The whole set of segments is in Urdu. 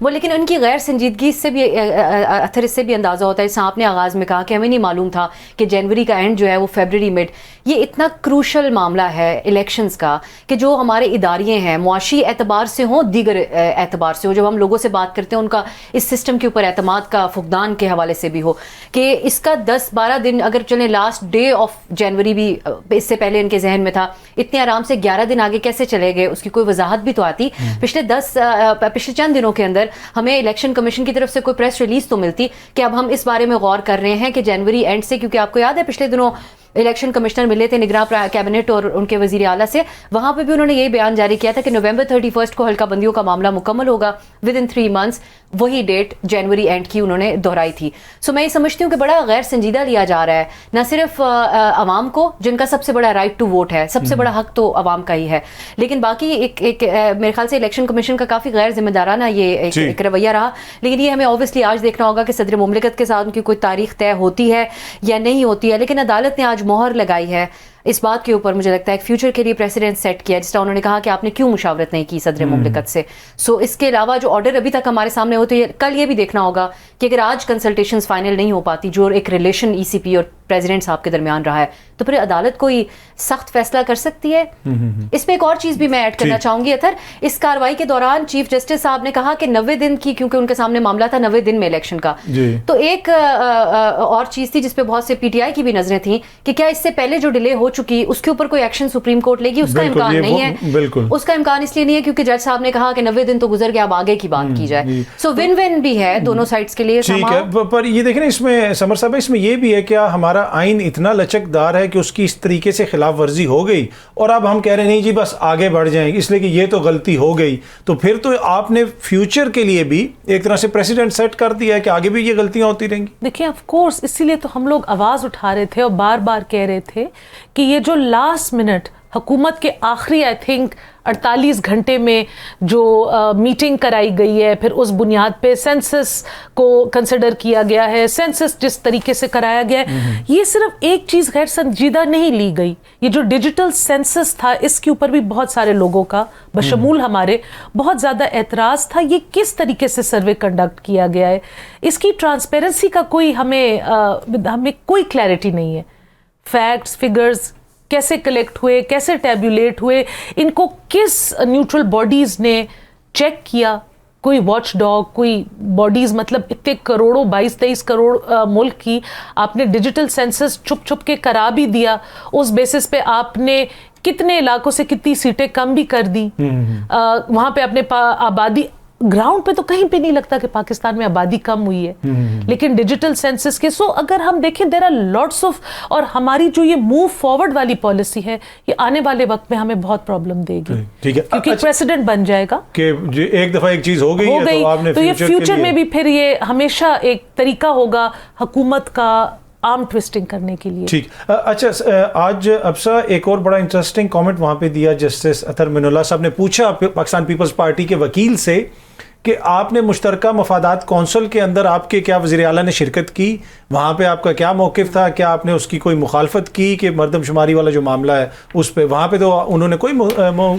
وہ, لیکن ان کی غیر سنجیدگی سے بھی اثر اس سے بھی اندازہ ہوتا ہے. جیسے آپ نے آغاز میں کہا کہ ہمیں نہیں معلوم تھا کہ جنوری کا اینڈ جو ہے وہ فیبرری مڈ, یہ اتنا کروشل معاملہ ہے الیکشنز کا کہ جو ہمارے اداریے ہیں معاشی اعتبار سے ہوں دیگر اعتبار سے ہو, جب ہم لوگوں سے بات کرتے ہیں ان کا اس سسٹم کے اوپر اعتماد کا فقدان کے حوالے سے بھی ہو, کہ اس کا 10-12 دن اگر چلیں لاسٹ ڈے آف جنوری بھی اس سے پہلے ان کے ذہن میں تھا, اتنے آرام سے 11 دن آگے کیسے چلے گئے, اس کی کوئی وضاحت بھی تو آتی. پچھلے چند دنوں کے اندر ہمیں الیکشن کمیشن کی طرف سے کوئی پریس ریلیز تو ملتی کہ اب ہم اس بارے میں غور کر رہے ہیں کہ جنوری اینڈ سے, کیونکہ آپ کو یاد ہے پچھلے دنوں الیکشن کمشنر ملے تھے نگراں کیبنٹ اور ان کے وزیر اعلیٰ سے, وہاں پہ بھی انہوں نے یہی بیان جاری کیا تھا کہ نومبر 31 کو حلقہ بندیوں کا معاملہ مکمل ہوگا ود ان 3 months, وہی ڈیٹ جنوری اینڈ کی انہوں نے دہرائی تھی. سو میں یہ سمجھتی ہوں کہ بڑا غیر سنجیدہ لیا جا رہا ہے, نہ صرف عوام کو جن کا سب سے بڑا رائٹ ٹو ووٹ ہے, سب سے بڑا حق تو عوام کا ہی ہے, لیکن باقی ایک میرے خیال سے الیکشن کمیشن کا کافی غیر ذمہ دارانہ یہ ایک رویہ رہا. لیکن یہ ہمیں اوبویسلی آج دیکھنا ہوگا کہ صدر مملکت کے ساتھ ان کی کوئی تاریخ طے ہوتی ہے یا نہیں ہوتی ہے, لیکن عدالت نے آج مہر لگائی ہے اس بات کے اوپر, مجھے لگتا ہے ایک فیوچر کے لیے پریسیڈنٹ سیٹ کیا, جس طرح انہوں نے کہا کہ آپ نے کیوں مشاورت نہیں کی صدر مملکت سے. سو اس کے علاوہ جو آرڈر ابھی تک ہمارے سامنے ہوتے ہیں, کل یہ بھی دیکھنا ہوگا کہ اگر آج کنسلٹیشنز فائنل نہیں ہو پاتی, جو ایک ریلیشن ای سی پی اور پریزیڈنٹ صاحب کے درمیان رہا ہے, تو پھر عدالت کوئی سخت فیصلہ کر سکتی ہے. اس میں ایک اور چیز بھی میں ایڈ کرنا چاہوں گی اطہر, اس کاروائی کے دوران چیف جسٹس صاحب نے کہا کہ 90 دن کی, کیونکہ ان کے سامنے معاملہ تھا 90 دن میں الیکشن کا, تو ایک اور چیز تھی جس پہ بہت سے پی ٹی آئی کی بھی نظریں تھیں کہ کیا اس سے پہلے جو ڈیلے ہو چکی اس کے اوپر کوئی ایکشن سپریم کورٹ لے گی. اس کا امکان نہیں ہے, اس کا امکان اس لیے نہیں ہے کیونکہ جج صاحب نے کہا کہ 90 دن تو گزر گیا, اب آگے کی بات کی جائے. سو ون ون بھی ہے دونوں سائڈس کے لیے. ٹھیک ہے, پر یہ دیکھیں اس میں سمر صاحب, اس میں یہ بھی ہے کیا ہمارا آئین اتنا لچکدار ہے کہ اس کی اس طریقے سے خلاف ورزی ہو گئی اور اب ہم کہہ رہے ہیں نہیں جی بس آگے بڑھ جائیں اس لیے کہ یہ تو غلطی ہو گئی, تو پھر تو آپ نے فیوچر کے لیے بھی ایک طرح سے پریسیڈنٹ سیٹ کر دیا ہے کہ آگے بھی یہ غلطیاں ہوتی رہیں گی. دیکھیں آف کورس اسی لیے تو ہم لوگ آواز اٹھا رہے تھے اور بار بار کہہ رہے تھے کہ یہ جو لاسٹ منٹ حکومت کے آخری آئی تھنک 48 گھنٹے میں جو میٹنگ کرائی گئی ہے, پھر اس بنیاد پہ سینسس کو کنسیڈر کیا گیا ہے, سینسس جس طریقے سے کرایا گیا ہے, یہ صرف ایک چیز غیر سنجیدہ نہیں لی گئی, یہ جو ڈیجیٹل سینسس تھا اس کے اوپر بھی بہت سارے لوگوں کا بشمول ہمارے بہت زیادہ اعتراض تھا. یہ کس طریقے سے سروے کنڈکٹ کیا گیا ہے, اس کی ٹرانسپیرنسی کا کوئی ہمیں کوئی کلیئرٹی نہیں ہے. فیکٹس فگرز کیسے کلیکٹ ہوئے, کیسے ٹیبولیٹ ہوئے, ان کو کس نیوٹرل باڈیز نے چیک کیا, کوئی واچ ڈاگ, کوئی باڈیز, مطلب اتنے کروڑوں 22-23 کروڑ ملک کی آپ نے ڈیجیٹل سینسس چھپ چھپ کے کرا بھی دیا, اس بیسس پہ آپ نے کتنے علاقوں سے کتنی سیٹیں کم بھی کر دی, وہاں پہ اپنے آبادی گراؤنڈ پہ تو کہیں پہ نہیں لگتا کہ پاکستان میں آبادی کم ہوئی ہے, لیکن ڈیجیٹل سینسس کے سو اگر ہم دیکھیں دیر آر لاٹس آف, اور ہماری جو یہ موو فارورڈ والی پالیسی ہے یہ آنے والے وقت میں ہمیں بہت پرابلم دے گی, کیونکہ پریسیڈنٹ بن جائے گا کہ ایک دفعہ ایک چیز ہو گئی تو یہ فیوچر میں بھی پھر یہ ہمیشہ ایک طریقہ ہوگا حکومت کا آرم ٹویسٹنگ کرنے کے لیے. ٹھیک, اچھا آج ابسا ایک اور بڑا انٹرسٹنگ کامنٹ وہاں پہ دیا جسٹس اطہر من اللہ صاحب نے, پوچھا پاکستان پیپلز پارٹی کے وکیل سے کہ آپ نے مشترکہ مفادات کونسل کے اندر آپ کے کیا وزیر اعلیٰ نے شرکت کی, وہاں پہ آپ کا کیا موقف تھا, کیا آپ نے اس کی کوئی مخالفت کی کہ مردم شماری والا جو معاملہ ہے اس پہ, وہاں پہ تو انہوں نے کوئی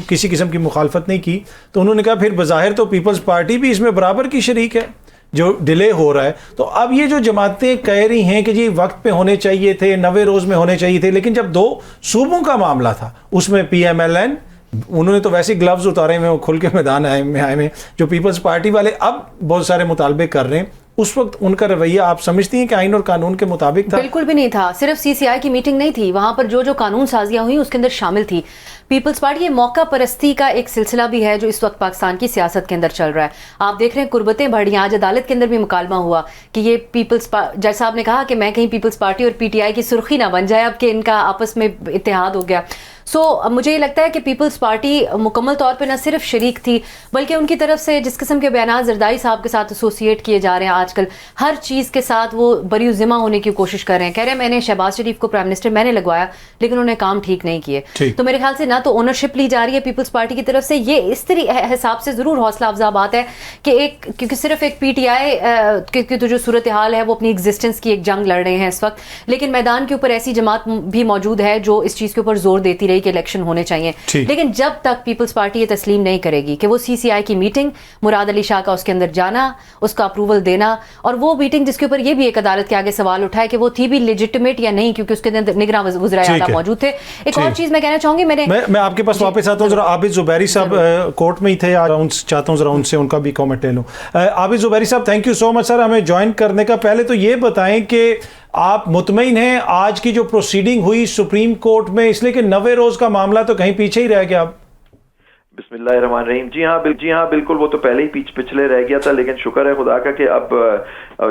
کسی قسم کی مخالفت نہیں کی, تو انہوں نے کہا پھر بظاہر تو پیپلز پارٹی بھی اس میں برابر کی شریک ہے جو ڈیلے ہو رہا ہے. تو اب یہ جو جماعتیں کہہ رہی ہیں کہ جی وقت پہ ہونے چاہیے تھے, 90 روز میں ہونے چاہیے تھے, لیکن جب 2 صوبوں کا معاملہ تھا اس میں پی ایم ایل این, انہوں نے تو ویسے گلوز اتارے میں وہ کھل کے میدان آئے میں, جو پیپلز پارٹی والے اب بہت سارے مطالبے کر رہے ہیں, اس وقت ان کا رویہ آپ سمجھتی ہیں کہ آئین اور قانون کے مطابق تھا؟ بالکل بھی نہیں تھا, صرف سی سی آئی کی میٹنگ نہیں تھی, وہاں پر جو قانون سازیاں ہوئی اس کے اندر شامل تھی پیپلز پارٹی. یہ موقع پرستی کا ایک سلسلہ بھی ہے جو اس وقت پاکستان کی سیاست کے اندر چل رہا ہے. آپ دیکھ رہے ہیں قربتیں بڑھ رہی ہیں, آج عدالت کے اندر بھی مکالمہ ہوا کہ یہ جج صاحب نے کہا کہ میں کہیں پیپلز پارٹی اور پی ٹی آئی کی سرخی نہ بن جائے اب کہ ان کا آپس میں اتحاد ہو گیا. سو مجھے یہ لگتا ہے کہ پیپلز پارٹی مکمل طور پہ نہ صرف شریک تھی بلکہ ان کی طرف سے جس قسم کے بیانات زرداری صاحب کے ساتھ ایسوسیٹ کیے جا رہے ہیں آج کل, ہر چیز کے ساتھ وہ بری ذمہ ہونے کی کوشش کر رہے ہیں. کہہ رہے ہیں میں نے شہباز شریف کو پرائم منسٹر میں نے لگوایا لیکن انہوں نے کام ٹھیک نہیں کیے. تو میرے خیال سے نہ تو اونرشپ لی جا رہی ہے پیپلز پارٹی کی طرف سے, یہ اس حساب سے ضرور حوصلہ افزا بات ہے کہ کیونکہ صرف ایک پی ٹی آئی کی تو جو صورتحال ہے وہ اپنی ایگزسٹنس کی ایک جنگ لڑ رہے ہیں اس وقت, لیکن میدان کے اوپر ایسی جماعت بھی موجود ہے جو اس چیز کے اوپر زور دیتی رہی CCI کے الیکشن ہونے چاہیے. لیکن جب تک پیپلز پارٹی یہ تسلیم نہیں کرے گی کہ وہ CCI کی میٹنگ مراد علی شاہ کا اس کے اندر جانا, اس کا اپروول دینا, اور وہ میٹنگ جس کے اوپر یہ بھی ایک عدالت کے آگے سوال اٹھائے کہ وہ تھی بھی لیجٹمیٹ یا نہیں, کیونکہ اس کے اندر نگراں وزرائے اعلیٰ موجود تھے. ایک اور چیز میں کہنا چاہوں گی, میں آپ کے پاس واپس آتا ہوں. ذرا عابد زبیری صاحب کورٹ میں ہی تھے, چاہتا ہوں ذرا ان سے ان کا بھی کامنٹ لے لوں. عابد زبیری صاحب, تھینک یو سو مچ سر ہمیں جوائن کرنے کا. پہلے تو یہ بتائیں کہ آپ مطمئن ہیں آج کی جو پروسیڈنگ ہوئی سپریم کورٹ میں, اس لیے کہ 90 روز کا معاملہ تو کہیں پیچھے ہی رہ گیا. بسم اللہ الرحمن الرحیم. جی ہاں بالکل, وہ تو پہلے ہی پچھلے رہ گیا تھا, لیکن شکر ہے خدا کا کہ اب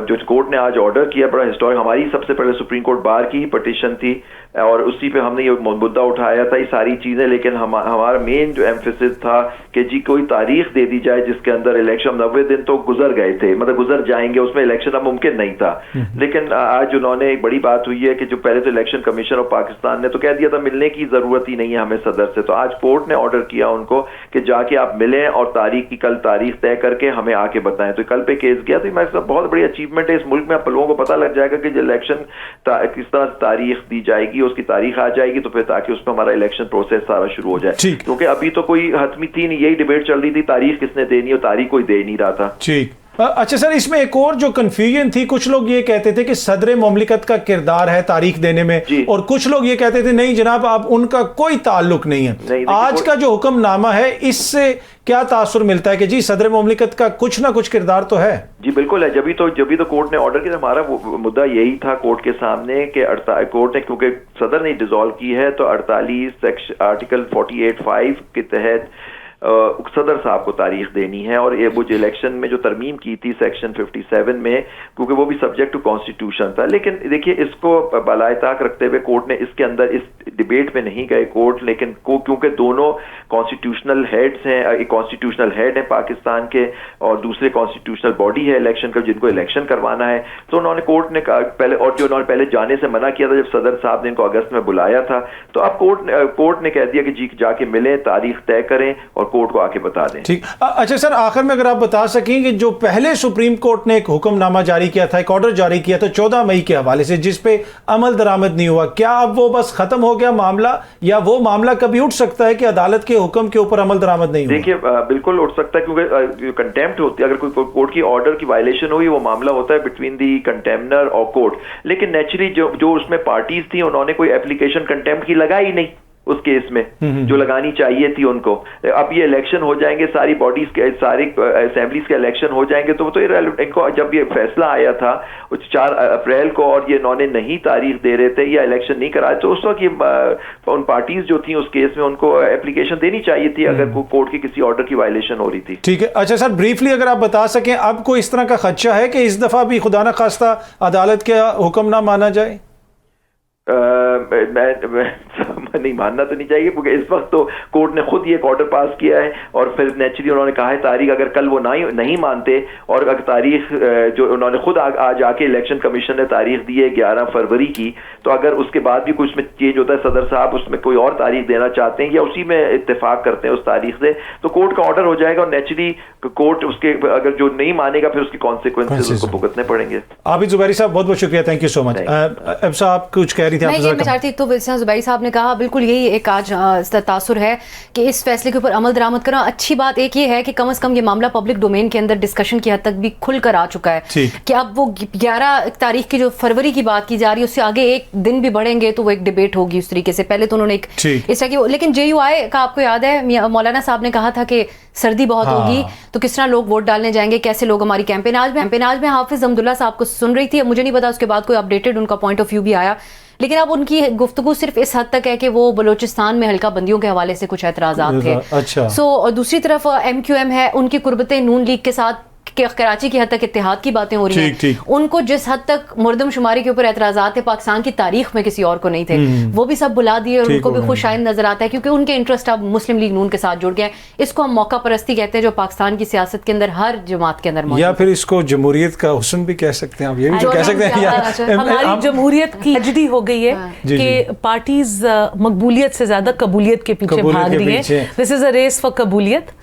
جو کورٹ نے آج آرڈر کیا, بڑا ہسٹورک, ہماری سب سے پہلے سپریم کورٹ بار کی ہی پٹیشن تھی اور اسی پہ ہم نے یہ مدعا اٹھایا تھا, یہ ساری چیزیں. لیکن ہمارا مین جو ایمفیسس تھا کہ جی کوئی تاریخ دے دی جائے جس کے اندر الیکشن, 90 دن تو گزر گئے تھے, مطلب گزر جائیں گے, اس میں الیکشن اب ممکن نہیں تھا. لیکن آج انہوں نے ایک بڑی بات ہوئی ہے کہ جو پہلے تو الیکشن کمیشن آف پاکستان نے تو کہہ دیا تھا ملنے کی ضرورت ہی نہیں ہے ہمیں صدر سے, تو آج کورٹ نے آرڈر کیا ان کو کہ جا کے آپ ملیں اور کل تاریخ طے کر کے ہمیں آ کے بتائیں. تو کل پہ کیس گیا, تو ہمارے ساتھ بہت بڑی اچیومنٹ ہے اس ملک میں. آپ لوگوں کو پتہ لگ جائے گا کہ جو الیکشن کس طرح تاریخ دی جائے گی, اس کی تاریخ آ جائے گی, تو پھر تاکہ اس پہ ہمارا الیکشن پروسیس سارا شروع ہو جائے, کیونکہ ابھی تو کوئی حتمی تھی نہیں, یہی ڈیبیٹ چل رہی تھی تاریخ کس نے دینی, اور تاریخ کوئی دے نہیں رہا تھا. ٹھیک. اچھا سر, اس میں ایک اور جو کنفیوژن تھی, کچھ لوگ یہ کہتے تھے کہ صدر مملکت کا کردار ہے تاریخ دینے میں, اور کچھ لوگ یہ کہتے تھے نہیں جناب اب ان کا کوئی تعلق نہیں ہے. آج کا جو حکم نامہ ہے اس سے کیا تاثر ملتا ہے کہ جی صدر مملکت کا کچھ نہ کچھ کردار تو ہے؟ جی بالکل ہے, جبھی تو کورٹ نے آرڈر کیا. ہمارا مدعا یہی تھا کورٹ کے سامنے کہ کورٹ نے کیونکہ صدر نے ڈیزالو کی ہے, تو 48 آرٹیکل 48(5) کے تحت صدر صاحب کو تاریخ دینی ہے. اور یہ وہ جو الیکشن میں جو ترمیم کی تھی سیکشن 57 میں, کیونکہ وہ بھی سبجیکٹ ٹو کانسٹیٹیوشن تھا. لیکن دیکھیے اس کو بالائے طاق رکھتے ہوئے کورٹ نے اس کے اندر اس ڈیبیٹ میں نہیں گئے کورٹ, لیکن کیونکہ دونوں کانسٹیٹیوشنل ہیڈز ہیں, ایک کانسٹیٹیوشنل ہیڈ ہے پاکستان کے اور دوسرے کانسٹیٹیوشنل باڈی ہے الیکشن کا جن کو الیکشن کروانا ہے, تو انہوں نے کورٹ نے پہلے, اور جو انہوں نے پہلے جانے سے منع کیا تھا جب صدر صاحب نے ان کو اگست میں بلایا تھا, تو اب کورٹ نے کہہ دیا کہ جی جا کے ملیں, تاریخ طے کریں اور کورٹ کو آ کے بتا دیں. ٹھیک. اچھا سر, آخر میں اگر آپ بتا سکیں کہ جو پہلے سپریم کورٹ نے ایک حکم نامہ جاری کیا تھا, ایک آرڈر جاری کیا تھا 14 مئی کے حوالے سے, جس پہ عمل درآمد نہیں ہوا, کیا اب وہ بس ختم ہو گیا معاملہ, یا وہ معاملہ کبھی اٹھ سکتا ہے کہ عدالت کے حکم کے اوپر عمل درآمد نہیں ہوا؟ دیکھیے بالکل اٹھ سکتا ہے, کیونکہ کنٹیمپٹ ہوتی ہے, اگر کوئی کورٹ کی آرڈر کی وائلیشن ہوئی, وہ معاملہ ہوتا ہے بٹوین دی کنٹیمنر اور کورٹ. لیکن نیچرلی جو اس میں پارٹیز تھیں انہوں نے کوئی اپلیکیشن کنٹیمپٹ کی لگائی نہیں اس کیس میں جو لگانی چاہیے تھی ان کو. اب یہ الیکشن ہو جائیں گے, ساری باڈیز کے, ساری اسمبلیز کے الیکشن ہو جائیں گے, تو ان کو جب یہ فیصلہ آیا تھا 4 اپریل کو اور یہ انہوں نے نہیں تاریخ دے رہے تھے یا الیکشن نہیں کرائے, تو اس وقت یہ ان پارٹیز جو تھیں اس کیس میں ان کو اپلیکیشن دینی چاہیے تھی اگر کورٹ کی کسی آرڈر کی وائلیشن ہو رہی تھی. ٹھیک ہے. اچھا سر, بریفلی اگر آپ بتا سکیں اب کوئی اس طرح کا خدشہ ہے کہ اس دفعہ بھی خدا نہ خواستہ عدالت کا حکم نہ مانا جائے؟ نہیں ماننا تو نہیں چاہیے, کیونکہ اس وقت تو کورٹ نے خود یہ ایک آرڈر پاس کیا ہے, اور پھر نیچرلی انہوں نے کہا ہے تاریخ اگر کل وہ نہیں مانتے, اور اگر تاریخ جو انہوں نے خود آج آ کے الیکشن کمیشن نے تاریخ دی ہے 11 فروری کی, تو اگر اس کے بعد بھی کچھ میں چینج ہوتا ہے, صدر صاحب اس میں کوئی اور تاریخ دینا چاہتے ہیں یا اسی میں اتفاق کرتے ہیں اس تاریخ سے, تو کورٹ کا آرڈر ہو جائے گا, اور نیچرلی کورٹ اس کے اگر جو نہیں مانے گا پھر اس کی کانسیکوینسز اس کو بھگتنے پڑیں گے. عابد زبیری صاحب بہت بہت شکریہ, تھینک یو سو مچ. اب صاحب کچھ کہہ رہی تھی آپ؟ چاہتی تو زبیری صاحب نے کہا بالکل یہی ایک آج تاثر ہے کہ اس فیصلے کے اوپر عمل درآمد کرنا. اچھی بات ایک یہ ہے کہ کم از کم یہ معاملہ پبلک ڈومین کے اندر ڈسکشن کی حد تک بھی کھل کر آ چکا ہے کہ اب وہ 11 تاریخ کی جو فروری کی بات کی جا رہی ہے اس سے آگے ایک دن بھی بڑھیں گے تو وہ ایک ڈیبیٹ ہوگی اس طریقے سے. پہلے تو انہوں نے ایک اس طرح کی, لیکن JUI کا آپ کو یاد ہے مولانا صاحب نے کہا تھا کہ سردی بہت ہوگی تو کس طرح لوگ ووٹ ڈالنے جائیں گے, کیسے لوگ ہماری کیمپین. آج میں حافظ حمداللہ صاحب کو سن رہی تھی, مجھے نہیں پتا اس کے بعد کوئی اپڈیٹڈ ان کا پوائنٹ آف ویو بھی آیا, لیکن اب ان کی گفتگو صرف اس حد تک ہے کہ وہ بلوچستان میں حلقہ بندیوں کے حوالے سے کچھ اعتراضات تھے. اور دوسری طرف MQM ہے, ان کی قربتیں نون لیگ کے ساتھ کراچی کی حد تک اتحاد کی باتیں ہو رہی ہیں. ان کو جس حد تک مردم شماری کے اوپر اعتراضات تھے پاکستان کی تاریخ میں کسی اور کو نہیں تھے, وہ بھی سب بلا دیے, اور ان کو بھی خوش آئند نظر آتا ہے کیونکہ ان کے انٹرسٹ اب مسلم لیگ نون کے ساتھ جڑ گئے. اس کو ہم موقع پرستی کہتے ہیں جو پاکستان کی سیاست کے اندر ہر جماعت کے اندر موجود ہے, یا پھر اس کو جمہوریت کا حسن بھی کہہ سکتے ہیں آپ, یہ بھی کہہ سکتے ہیں. ہماری جمہوریت کی ایجڈی ہو گئی ہے کہ پارٹیز مقبولیت سے زیادہ قبولیت کے پیچھے بھاگ رہی ہیں. دس از اے ریس فار قبولیت.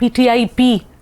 PTIP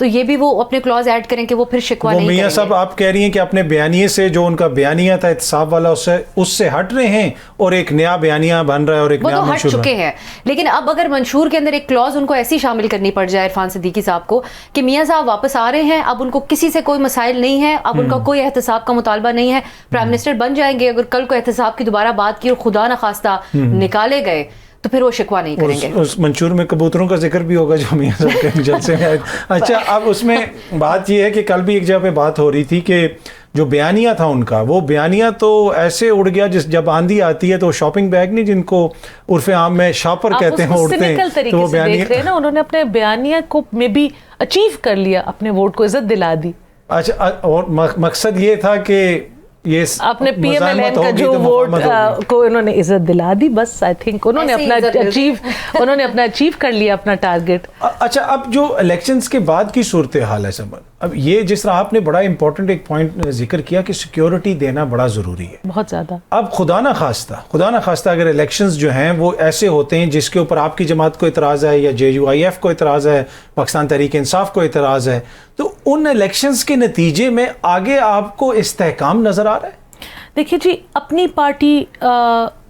تو یہ بھی وہ اپنے کلوز ایڈ کریں کہ وہ پھر شکوہ نہیں کریں گے. میاں صاحب آپ کہہ رہی ہیں کہ اپنے بیانیے سے جو ان کا بیانیہ تھا احتساب والا اس سے ہٹ رہے ہیں اور ایک نیا بیانیہ بن رہا ہے اور ایک نیا منشور. وہ تو ہٹ چکے ہیں, لیکن اب اگر منشور کے اندر ایک کلوز ان کو ایسی شامل کرنی پڑ جائے عرفان صدیقی صاحب کو کہ میاں صاحب واپس آ رہے ہیں, اب ان کو کسی سے کوئی مسائل نہیں ہے, اب ان کا کوئی احتساب کا مطالبہ نہیں ہے, پرائم منسٹر بن جائیں گے, اگر کل کو احتساب کی دوبارہ بات کی اور خدا نخواستہ نکالے گئے تو پھر وہ شکوہ نہیں کریں گے. اس منشور میں کبوتروں کا ذکر بھی ہوگا جو میاں صاحب کے جلسے میں. اچھا, اب اس میں بات یہ ہے کہ کل بھی ایک جگہ پہ بات ہو رہی تھی کہ جو بیانیہ تھا ان کا, وہ بیانیہ تو ایسے اڑ گیا جب آندھی آتی ہے تو شاپنگ بیگ نہیں جن کو عرف عام میں شاپر کہتے ہیں اڑتے ہیں, تو وہ بیانیہ نا انہوں نے اپنے بیانیہ کو میں بھی اچیو کر لیا, اپنے ووٹ کو عزت دلا دی. اچھا, اور مقصد یہ تھا کہ یہ اپنے پی ایم ایل این کا جو ووٹ کو انہوں نے عزت دلا دی, بس آئی تھنک انہوں نے اپنا اچیو کر لیا اپنا ٹارگٹ. اچھا, اب جو الیکشنز کے بعد کی صورتحال ہے سمر, اب یہ جس طرح آپ نے بڑا امپورٹنٹ ایک پوائنٹ ذکر کیا کہ سیکیورٹی دینا بڑا ضروری ہے, بہت زیادہ. اب خدا نہ خواستہ اگر الیکشنز جو ہیں وہ ایسے ہوتے ہیں جس کے اوپر آپ کی جماعت کو اعتراض ہے یا JUIF کو اعتراض ہے, پاکستان تحریک انصاف کو اعتراض ہے, تو ان الیکشنز کے نتیجے میں آگے آپ کو استحکام نظر آ رہا ہے؟ دیکھیے جی, اپنی پارٹی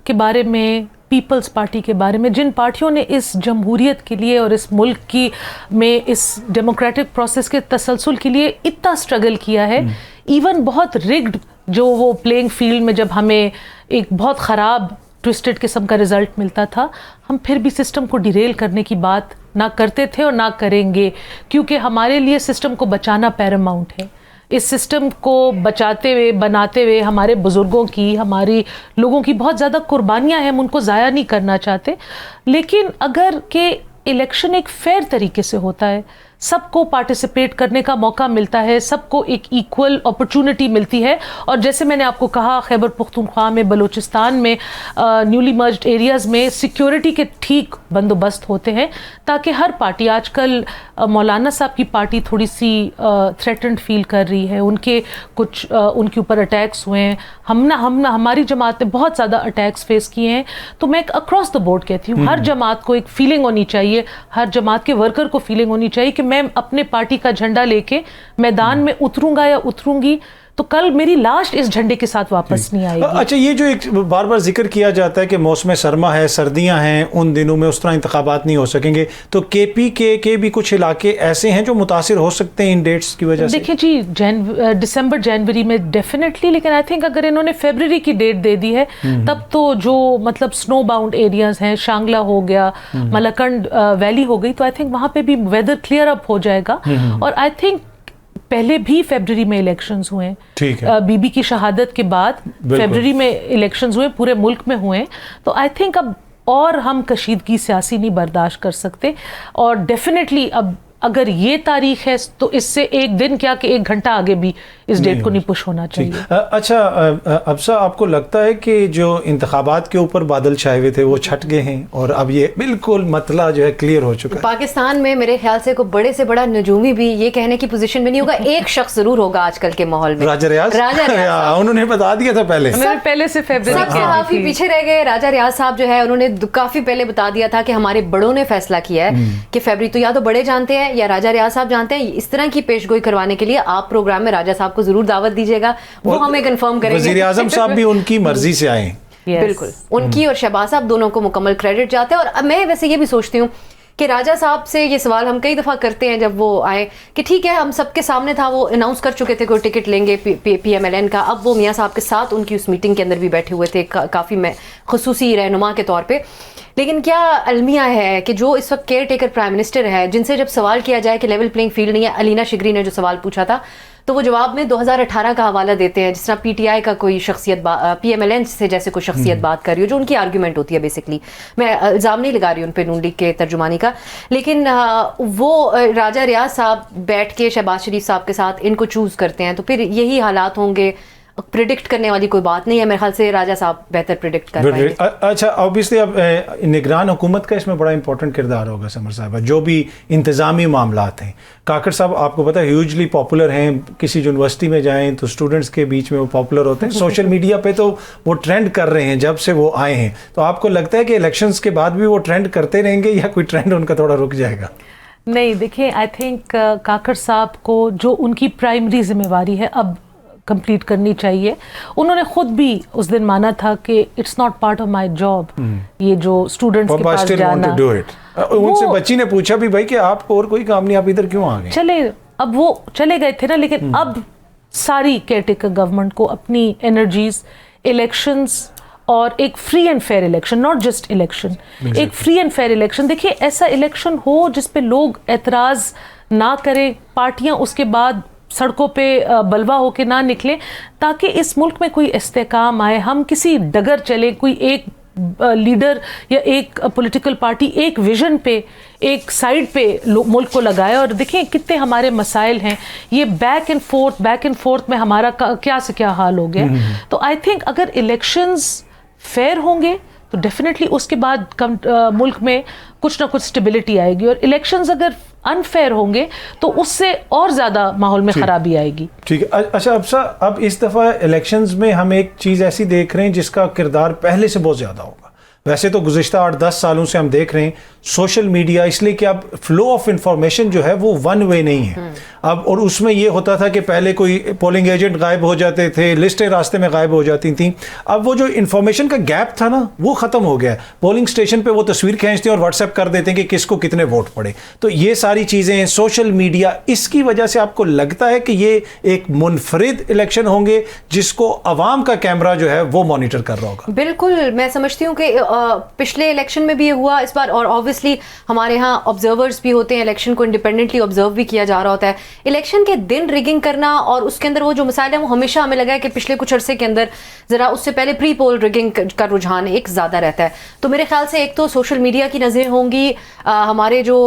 کے بارے میں, پیپلز پارٹی کے بارے میں, جن پارٹیوں نے اس جمہوریت کے لیے اور اس ملک کی میں اس ڈیموکریٹک پروسیس کے تسلسل کے لیے اتنا سٹرگل کیا ہے, ایون بہت رگڈ جو وہ پلینگ فیلڈ میں جب ہمیں ایک بہت خراب ٹوسٹڈ قسم کا رزلٹ ملتا تھا, ہم پھر بھی سسٹم کو ڈیریل کرنے کی بات نہ کرتے تھے اور نہ کریں گے, کیونکہ ہمارے لیے سسٹم کو بچانا پیراماؤنٹ ہے. اس سسٹم کو بچاتے ہوئے, بناتے ہوئے ہمارے بزرگوں کی, ہماری لوگوں کی بہت زیادہ قربانیاں ہیں, ہم ان کو ضائع نہیں کرنا چاہتے. لیکن اگر کہ الیکشن ایک فیئر طریقے سے ہوتا ہے, سب کو پارٹیسپیٹ کرنے کا موقع ملتا ہے, سب کو ایک ایکول اپرچونٹی ملتی ہے, اور جیسے میں نے آپ کو کہا خیبر پختونخوا میں, بلوچستان میں, نیولی مرجڈ ایریاز میں سیکیورٹی کے ٹھیک بندوبست ہوتے ہیں تاکہ ہر پارٹی, آج کل مولانا صاحب کی پارٹی تھوڑی سی تھریٹنڈ فیل کر رہی ہے, ان کے کچھ ان کے اوپر اٹیکس ہوئے ہیں, ہماری جماعت نے بہت زیادہ اٹیکس فیس کیے ہیں. تو میں اکراس دا بورڈ کہتی ہوں, ہر جماعت کو ایک فیلنگ ہونی چاہیے, ہر جماعت کے ورکر کو فیلنگ ہونی چاہیے کہ میں اپنے پارٹی کا جھنڈا لے کے میدان میں اتروں گا یا اتروں گی تو کل میری لاش اس جھنڈے کے ساتھ واپس نہیں آئے گی. اچھا, یہ جو ایک بار بار ذکر کیا جاتا ہے کہ موسم سرما ہے, سردیاں ہیں, ان دنوں میں اس طرح انتخابات نہیں ہو سکیں گے, تو KPK کے بھی کچھ علاقے ایسے ہیں جو متاثر ہو سکتے ہیں ان ڈیٹس کی وجہ سے؟ دیکھیں جی, دسمبر جنوری میں ڈیفینیٹلی, لیکن آئی تھنک اگر انہوں نے فیبرری کی ڈیٹ دے دی ہے تب تو جو مطلب سنو باؤنڈ ایریاز ہیں, شانگلہ ہو گیا, ملاکنڈ ویلی ہو گئی, تو آئی تھنک وہاں پہ بھی ویدر کلیئر اپ ہو جائے گا. اور آئی تھنک پہلے بھی فیبرری میں الیکشنز ہوئے, بی بی کی شہادت کے بعد فیبرری میں الیکشنز ہوئے, پورے ملک میں ہوئے, تو آئی تھنک اب اور ہم کشیدگی سیاسی نہیں برداشت کر سکتے. اور ڈیفینیٹلی اب اگر یہ تاریخ ہے تو اس سے ایک دن کیا کہ 1 گھنٹہ آگے بھی اس ڈیٹ کو نہیں پش ہونا چاہیے. اچھا ابسا, آپ کو لگتا ہے کہ جو انتخابات کے اوپر بادل چھائے ہوئے تھے وہ چھٹ گئے ہیں اور اب یہ بالکل مسئلہ جو ہے کلیئر ہو چکا ہے؟ پاکستان میں میرے خیال سے کوئی بڑے سے بڑا نجومی بھی یہ کہنے کی پوزیشن میں نہیں ہوگا, ایک شخص ضرور ہوگا آج کل کے ماحول میں, راجہ ریاض. انہوں نے بتا دیا تھا پہلے سے سب سے کافی پیچھے رہ گئے. راجہ ریاض صاحب جو ہے انہوں نے کافی پہلے بتا دیا تھا کہ ہمارے بڑوں نے فیصلہ کیا ہے کہ فیبرری, تو یا تو بڑے جانتے ہیں یا راجہ ریاض صاحب جانتے ہیں. اس طرح کی پیش گوئی کروانے کے لیے آپ پروگرام میں راجہ صاحب کو ضرور دعوت دیجیے گا, وہ ہمیں کنفرم کریں گے. وزیر اعظم صاحب بھی ان کی مرضی سے آئے ہیں. بالکل, ان کی اور شہباز صاحب دونوں کو مکمل کریڈٹ جاتا ہے. اور میں ویسے یہ بھی سوچتی ہوں کہ راجہ صاحب سے یہ سوال ہم کئی دفعہ کرتے ہیں جب وہ آئے کہ ٹھیک ہے ہم سب کے سامنے تھا, وہ اناؤنس کر چکے تھے کوئی ٹکٹ لیں گے PMLN کا, اب وہ میاں صاحب کے ساتھ ان کی اس میٹنگ کے اندر بھی بیٹھے ہوئے تھے کافی خصوصی رہنما کے طور پہ. لیکن کیا المیہ ہے کہ جو اس وقت کیئر ٹیکر پرائم منسٹر ہے, جن سے جب سوال کیا جائے کہ لیول پلینگ فیلڈ نہیں ہے, علینا شگری نے جو سوال پوچھا تھا تو وہ جواب میں 2018 کا حوالہ دیتے ہیں, جس طرح PTI کا کوئی شخصیت PMLN سے جیسے کوئی شخصیت بات کر رہی ہو, جو ان کی آرگیومنٹ ہوتی ہے بیسکلی. میں الزام نہیں لگا رہی ان پہ نون لیگ کے ترجمانی کا, لیکن وہ راجہ ریاض صاحب بیٹھ کے شہباز شریف صاحب کے ساتھ ان کو چوز کرتے ہیں, تو پھر یہی حالات ہوں گے. پریڈکٹ کرنے والی کوئی بات نہیں ہے, میرے خیال سے راجہ صاحب بہتر پریڈکٹ کر پائیں گے. اچھا, اوبیسلی اب نگران حکومت کا اس میں بڑا امپورٹنٹ کردار ہوگا سمر صاحبہ, جو بھی انتظامی معاملات ہیں. کاکڑ صاحب آپ کو پتہ ہے ہیوجلی پاپولر ہیں, کسی یونیورسٹی میں جائیں تو اسٹوڈنٹس کے بیچ میں وہ پاپولر ہوتے ہیں, سوشل میڈیا پہ تو وہ ٹرینڈ کر رہے ہیں جب سے وہ آئے ہیں. تو آپ کو لگتا ہے کہ الیکشنز کے بعد بھی وہ ٹرینڈ کرتے رہیں گے یا کوئی ٹرینڈ ان کا تھوڑا رک جائے گا؟ نہیں دیکھیں آئی تھنک کاکڑ صاحب کو جو ان کی پرائمری ذمہ داری ہے اب کمپلیٹ کرنی چاہیے. انہوں نے خود بھی اس دن مانا تھا کہ it's not part of my job یہ جو اسٹوڈنٹس کے پاس جانا. ان سے بچی نے پوچھا بھی بھائی کہ آپ کو اور کوئی کام نہیں, آپ ادھر کیوں آ گئے؟ چلے اب وہ چلے گئے تھے نا, لیکن اب ساری کیئر ٹیکر گورنمنٹ کو اپنی انرجیز الیکشنز اور ایک free and fair election, not just election, ایک فری اینڈ فیئر الیکشن. دیکھیے ایسا الیکشن ہو جس پہ لوگ اعتراض نہ کریں, پارٹیاں اس کے بعد سڑکوں پہ بلوا ہو کے نہ نکلیں, تاکہ اس ملک میں کوئی استحکام آئے. ہم کسی ڈگر چلیں, کوئی ایک لیڈر یا ایک پولیٹیکل پارٹی ایک ویژن پہ ایک سائیڈ پہ ملک کو لگائے. اور دیکھیں کتنے ہمارے مسائل ہیں, یہ بیک اینڈ فورتھ میں ہمارا کیا سے کیا حال ہو گیا. تو آئی تھنک اگر الیکشنز فیئر ہوں گے تو ڈیفینیٹلی اس کے بعد ملک میں کچھ نہ کچھ اسٹیبلٹی آئے گی, اور الیکشنز اگر انفیئر ہوں گے تو اس سے اور زیادہ ماحول میں خرابی آئے گی. ٹھیک ہے. اچھا اب اس دفعہ الیکشنز میں ہم ایک چیز ایسی دیکھ رہے ہیں جس کا کردار پہلے سے بہت زیادہ ہوگا. ویسے تو گزشتہ 8-10 سالوں سے ہم دیکھ رہے ہیں سوشل میڈیا, اس لیے کہ اب فلو آف انفارمیشن جو ہے وہ ون وے نہیں ہے اب. اور اس میں یہ ہوتا تھا کہ پہلے کوئی پولنگ ایجنٹ غائب ہو جاتے تھے, لسٹیں راستے میں غائب ہو جاتی تھیں. اب وہ جو انفارمیشن کا گیپ تھا نا وہ ختم ہو گیا. پولنگ اسٹیشن پہ وہ تصویر کھینچتے ہیں اور واٹس ایپ کر دیتے ہیں کہ کس کو کتنے ووٹ پڑے. تو یہ ساری چیزیں سوشل میڈیا, اس کی وجہ سے آپ کو لگتا ہے کہ یہ ایک منفرد الیکشن ہوں گے جس کو عوام کا کیمرہ جو ہے وہ مانیٹر کر رہا ہوگا؟ بالکل, میں سمجھتی ہوں کہ پچھلے الیکشن میں بھی یہ ہوا اس بار, اور آبویسلی ہمارے ہاں آبزرورز بھی ہوتے ہیں, الیکشن کو انڈیپینڈنٹلی آبزرو بھی کیا جا رہا ہوتا ہے. الیکشن کے دن ریگنگ کرنا اور اس کے اندر وہ جو مسائل ہیں وہ ہمیشہ ہمیں لگا ہے کہ پچھلے کچھ عرصے کے اندر ذرا اس سے پہلے پری پول ریگنگ کا رجحان ایک زیادہ رہتا ہے. تو میرے خیال سے ایک تو سوشل میڈیا کی نظریں ہوں گی, ہمارے جو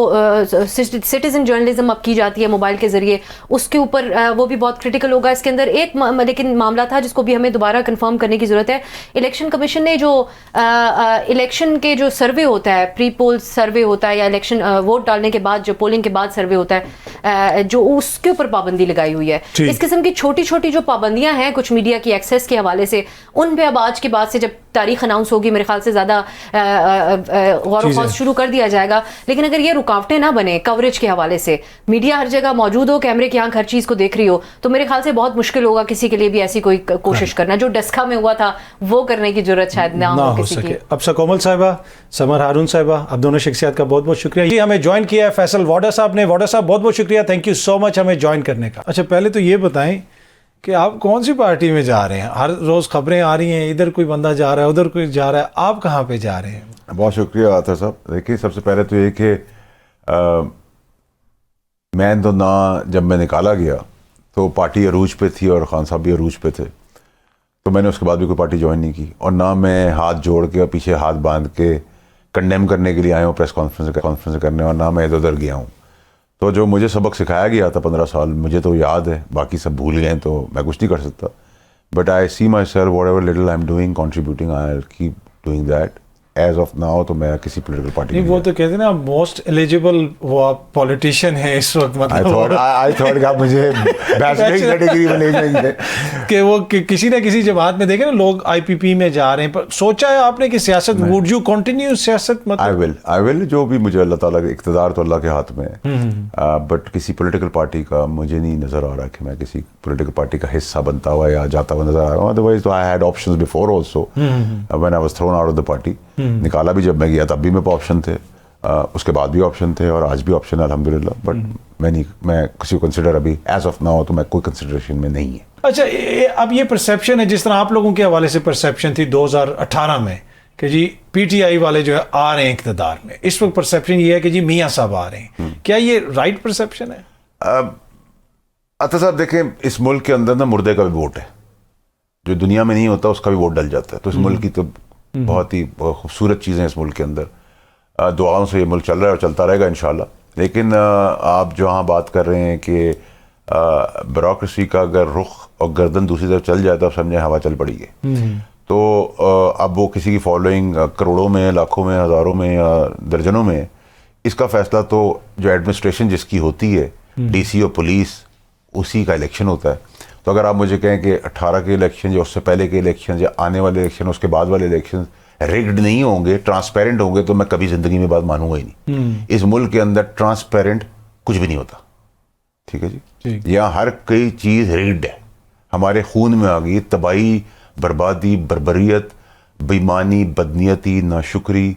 سٹیزن جرنلزم اب کی جاتی ہے موبائل کے ذریعے, اس کے اوپر وہ بھی بہت کرٹیکل ہوگا. اس کے اندر ایک لیکن معاملہ تھا جس کو بھی ہمیں دوبارہ کنفرم کرنے کی ضرورت ہے. الیکشن کمیشن نے جو الیکشن کے جو سروے ہوتا ہے, پری پول سروے ہوتا ہے یا الیکشن ووٹ ڈالنے کے بعد جو پولنگ کے بعد سروے ہوتا ہے, جو اس کے اوپر پابندی لگائی ہوئی ہے. اس قسم کی چھوٹی چھوٹی جو پابندیاں ہیں کچھ میڈیا کی ایکسیس کے حوالے سے, ان پہ اب آج کے بعد سے جب تاریخ اناؤنس ہوگی میرے خیال سے زیادہ غور و خوض شروع کر دیا جائے گا. لیکن اگر یہ رکاوٹیں نہ بنے کوریج کے حوالے سے, میڈیا ہر جگہ موجود ہو, کیمرے کی آنکھ ہر چیز کو دیکھ رہی ہو, تو میرے خیال سے بہت مشکل ہوگا کسی کے لیے بھی ایسی کوئی کوشش کرنا. جو ڈسکا میں ہوا تھا وہ کرنے کی ضرورت شاید نہ ہو کسی کی. اب کومل صاحبہ, سمر ہارون صاحبہ, آپ دونوں شخصیات کا بہت بہت شکریہ. جی ہمیں جوائن کیا ہے فیصل واڈا صاحب نے. واڈا صاحب بہت بہت شکریہ, تھینک یو سو مچ ہمیں جوائن کرنے کا. اچھا پہلے تو یہ بتائیں کہ آپ کون سی پارٹی میں جا رہے ہیں؟ ہر روز خبریں آ رہی ہیں, ادھر کوئی بندہ جا رہا ہے, ادھر کوئی جا رہا ہے, آپ کہاں پہ جا رہے ہیں؟ بہت شکریہ عاطف صاحب. دیکھیے سب سے پہلے تو یہ کہ میں تو نہ جب میں نکالا گیا تو پارٹی عروج پہ تھی اور خان صاحب بھی عروج پہ تھے, تو میں نے اس کے بعد بھی کوئی پارٹی جوائن نہیں کی. اور نہ میں ہاتھ جوڑ کے اور پیچھے ہاتھ باندھ کے کنڈیم کرنے کے لیے آیا ہوں پریس کانفرنس کرنے, اور نہ میں ادھر ادھر گیا ہوں. تو جو مجھے سبق سکھایا گیا تھا 15 سال, مجھے تو یاد ہے, باقی سب بھول گئے تو میں کچھ نہیں کر سکتا. But I see my self whatever little I am doing contributing, I will keep doing that. As of now تو میں کسی پولیٹیکل پارٹی نہیں, وہ تو کہتے ہیں نا موسٹ ایلیجیبل وہ آپ پولیٹیشین ہیں اس وقت. مطلب آئی تھاٹ کہ آپ مجھے بیچلر ڈگری میں لے جائیں گے کہ وہ کسی نہ کسی جماعت میں دیکھیں نا لوگ آئی پی پی میں جا رہے ہیں. پر سوچا ہے آپ نے کہ سیاست ووڈ یو کنٹینیو سیاست؟ مطلب آئی ول جو بھی مجھے اللہ تعالیٰ کے اقتدار تو اللہ کے ہاتھ میں ہے, بٹ کسی پولیٹیکل پارٹی کا مجھے نہیں نظر آ رہا کہ میں کسی پولیٹیکل پارٹی کا حصہ بنتا ہوا یا جاتا ہوا نظر آ رہا ہوں. ادروائز تو I had options before also when I was thrown out of the party. نکالا بھی جب میں گیا تب بھی میرے پاس آپشن تھے, اس کے بعد بھی آپشن تھے, اور آج بھی آپشن ہے الحمدللہ. بٹ میں کسی کو کنسیڈر ابھی ایز آف ناؤ تو میں کوئی کنسیڈریشن میں نہیں ہے. اچھا اب یہ پرسیپشن ہے جس طرح آپ لوگوں کے حوالے سے پرسیپشن تھی 2018 میں کہ جی پی ٹی آئی والے جو ہے آ رہے ہیں اقتدار میں, اس وقت پرسیپشن یہ ہے کہ جی میاں صاحب آ رہے ہیں. کیا یہ رائٹ پرسیپشن ہے؟ عطا صاحب دیکھیں, اس ملک کے اندر نا مردے کا بھی ووٹ ہے, جو دنیا میں نہیں ہوتا اس کا بھی ووٹ ڈل جاتا ہے. تو اس ملک کی تو بہت ہی خوبصورت چیزیں اس ملک کے اندر. دعاؤں سے یہ ملک چل رہا ہے اور چلتا رہے گا انشاءاللہ. لیکن آپ جو ہاں بات کر رہے ہیں کہ بیوروکریسی کا اگر رخ اور گردن دوسری طرف چل جائے تو اب سمجھیں ہوا چل پڑی ہے. تو اب وہ کسی کی فالوئنگ کروڑوں میں, لاکھوں میں, ہزاروں میں یا درجنوں میں, اس کا فیصلہ تو جو ایڈمنسٹریشن جس کی ہوتی ہے, ڈی سی اور پولیس, اسی کا الیکشن ہوتا ہے. تو اگر آپ مجھے کہیں کہ 18 کے الیکشن یا اس سے پہلے کے الیکشن یا آنے والے الیکشن اس کے بعد والے الیکشن rigged نہیں ہوں گے, ٹرانسپیرنٹ ہوں گے, تو میں کبھی زندگی میں بات مانوں گا ہی نہیں. اس ملک کے اندر ٹرانسپیرنٹ کچھ بھی نہیں ہوتا, ٹھیک ہے جی. یہاں ہر کوئی چیز rigged ہے, ہمارے خون میں آ گئی تباہی, بربادی, بربریت, بےایمانی, بدنیتی, ناشکری,